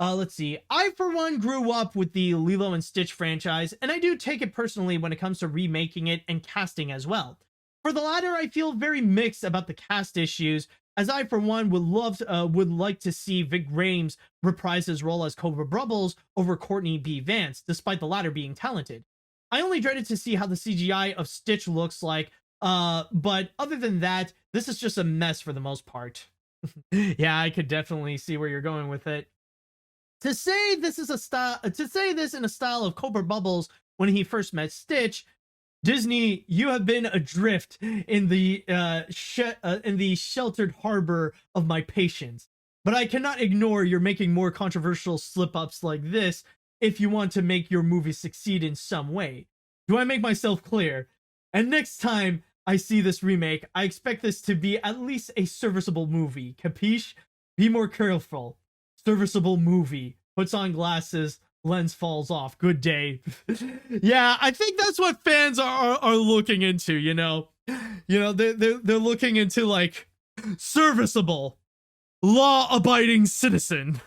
Let's see. I, for one, grew up with the Lilo and Stitch franchise, and I do take it personally when it comes to remaking it and casting as well. For the latter, I feel very mixed about the cast issues, as I, for one, would like to see Vic Rames reprise his role as Cobra Brubbles over Courtney B. Vance, despite the latter being talented. I only dreaded to see how the CGI of Stitch looks like, but other than that, this is just a mess for the most part. Yeah, I could definitely see where you're going with it. To say this in a style of Cobra Bubbles when he first met Stitch, Disney, you have been adrift in the sheltered harbor of my patience. But I cannot ignore you're making more controversial slip-ups like this if you want to make your movie succeed in some way. Do I make myself clear? And next time I see this remake, I expect this to be at least a serviceable movie. Capiche? Be more careful. Serviceable movie. Puts on glasses, lens falls off. Good day. Yeah, I think that's what fans are looking into, you know. They're looking into, like, serviceable, law-abiding citizen.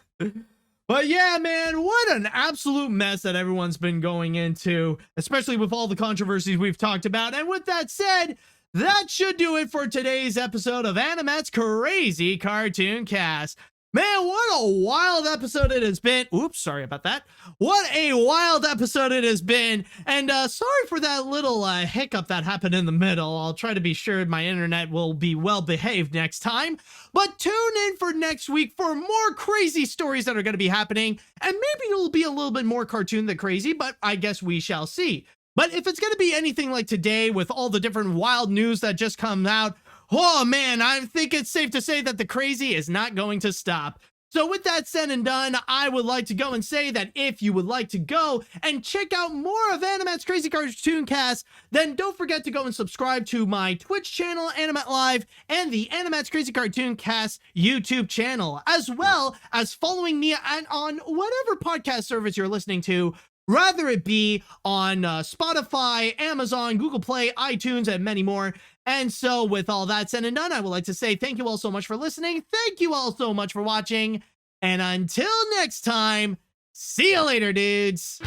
But yeah, man, what an absolute mess that everyone's been going into, especially with all the controversies we've talked about. And with that said, that should do it for today's episode of AniMat's Crazy Cartoon Cast. Man, what a wild episode it has been. Oops, sorry about that. What a wild episode it has been. And sorry for that little hiccup that happened in the middle. I'll try to be sure my internet will be well behaved next time. But tune in for next week for more crazy stories that are going to be happening. And maybe it'll be a little bit more cartoon than crazy, but I guess we shall see. But if it's going to be anything like today with all the different wild news that just come out, oh man, I think it's safe to say that the crazy is not going to stop. So with that said and done, I would like to go and say that if you would like to go and check out more of AniMat's Crazy Cartoon Cast, then don't forget to go and subscribe to my Twitch channel, AniMat Live, and the AniMat's Crazy Cartoon Cast YouTube channel, as well as following me on whatever podcast service you're listening to, rather it be on Spotify, Amazon, Google Play, iTunes, and many more. And so with all that said and done, I would like to say thank you all so much for listening. Thank you all so much for watching. And until next time, see you later, dudes.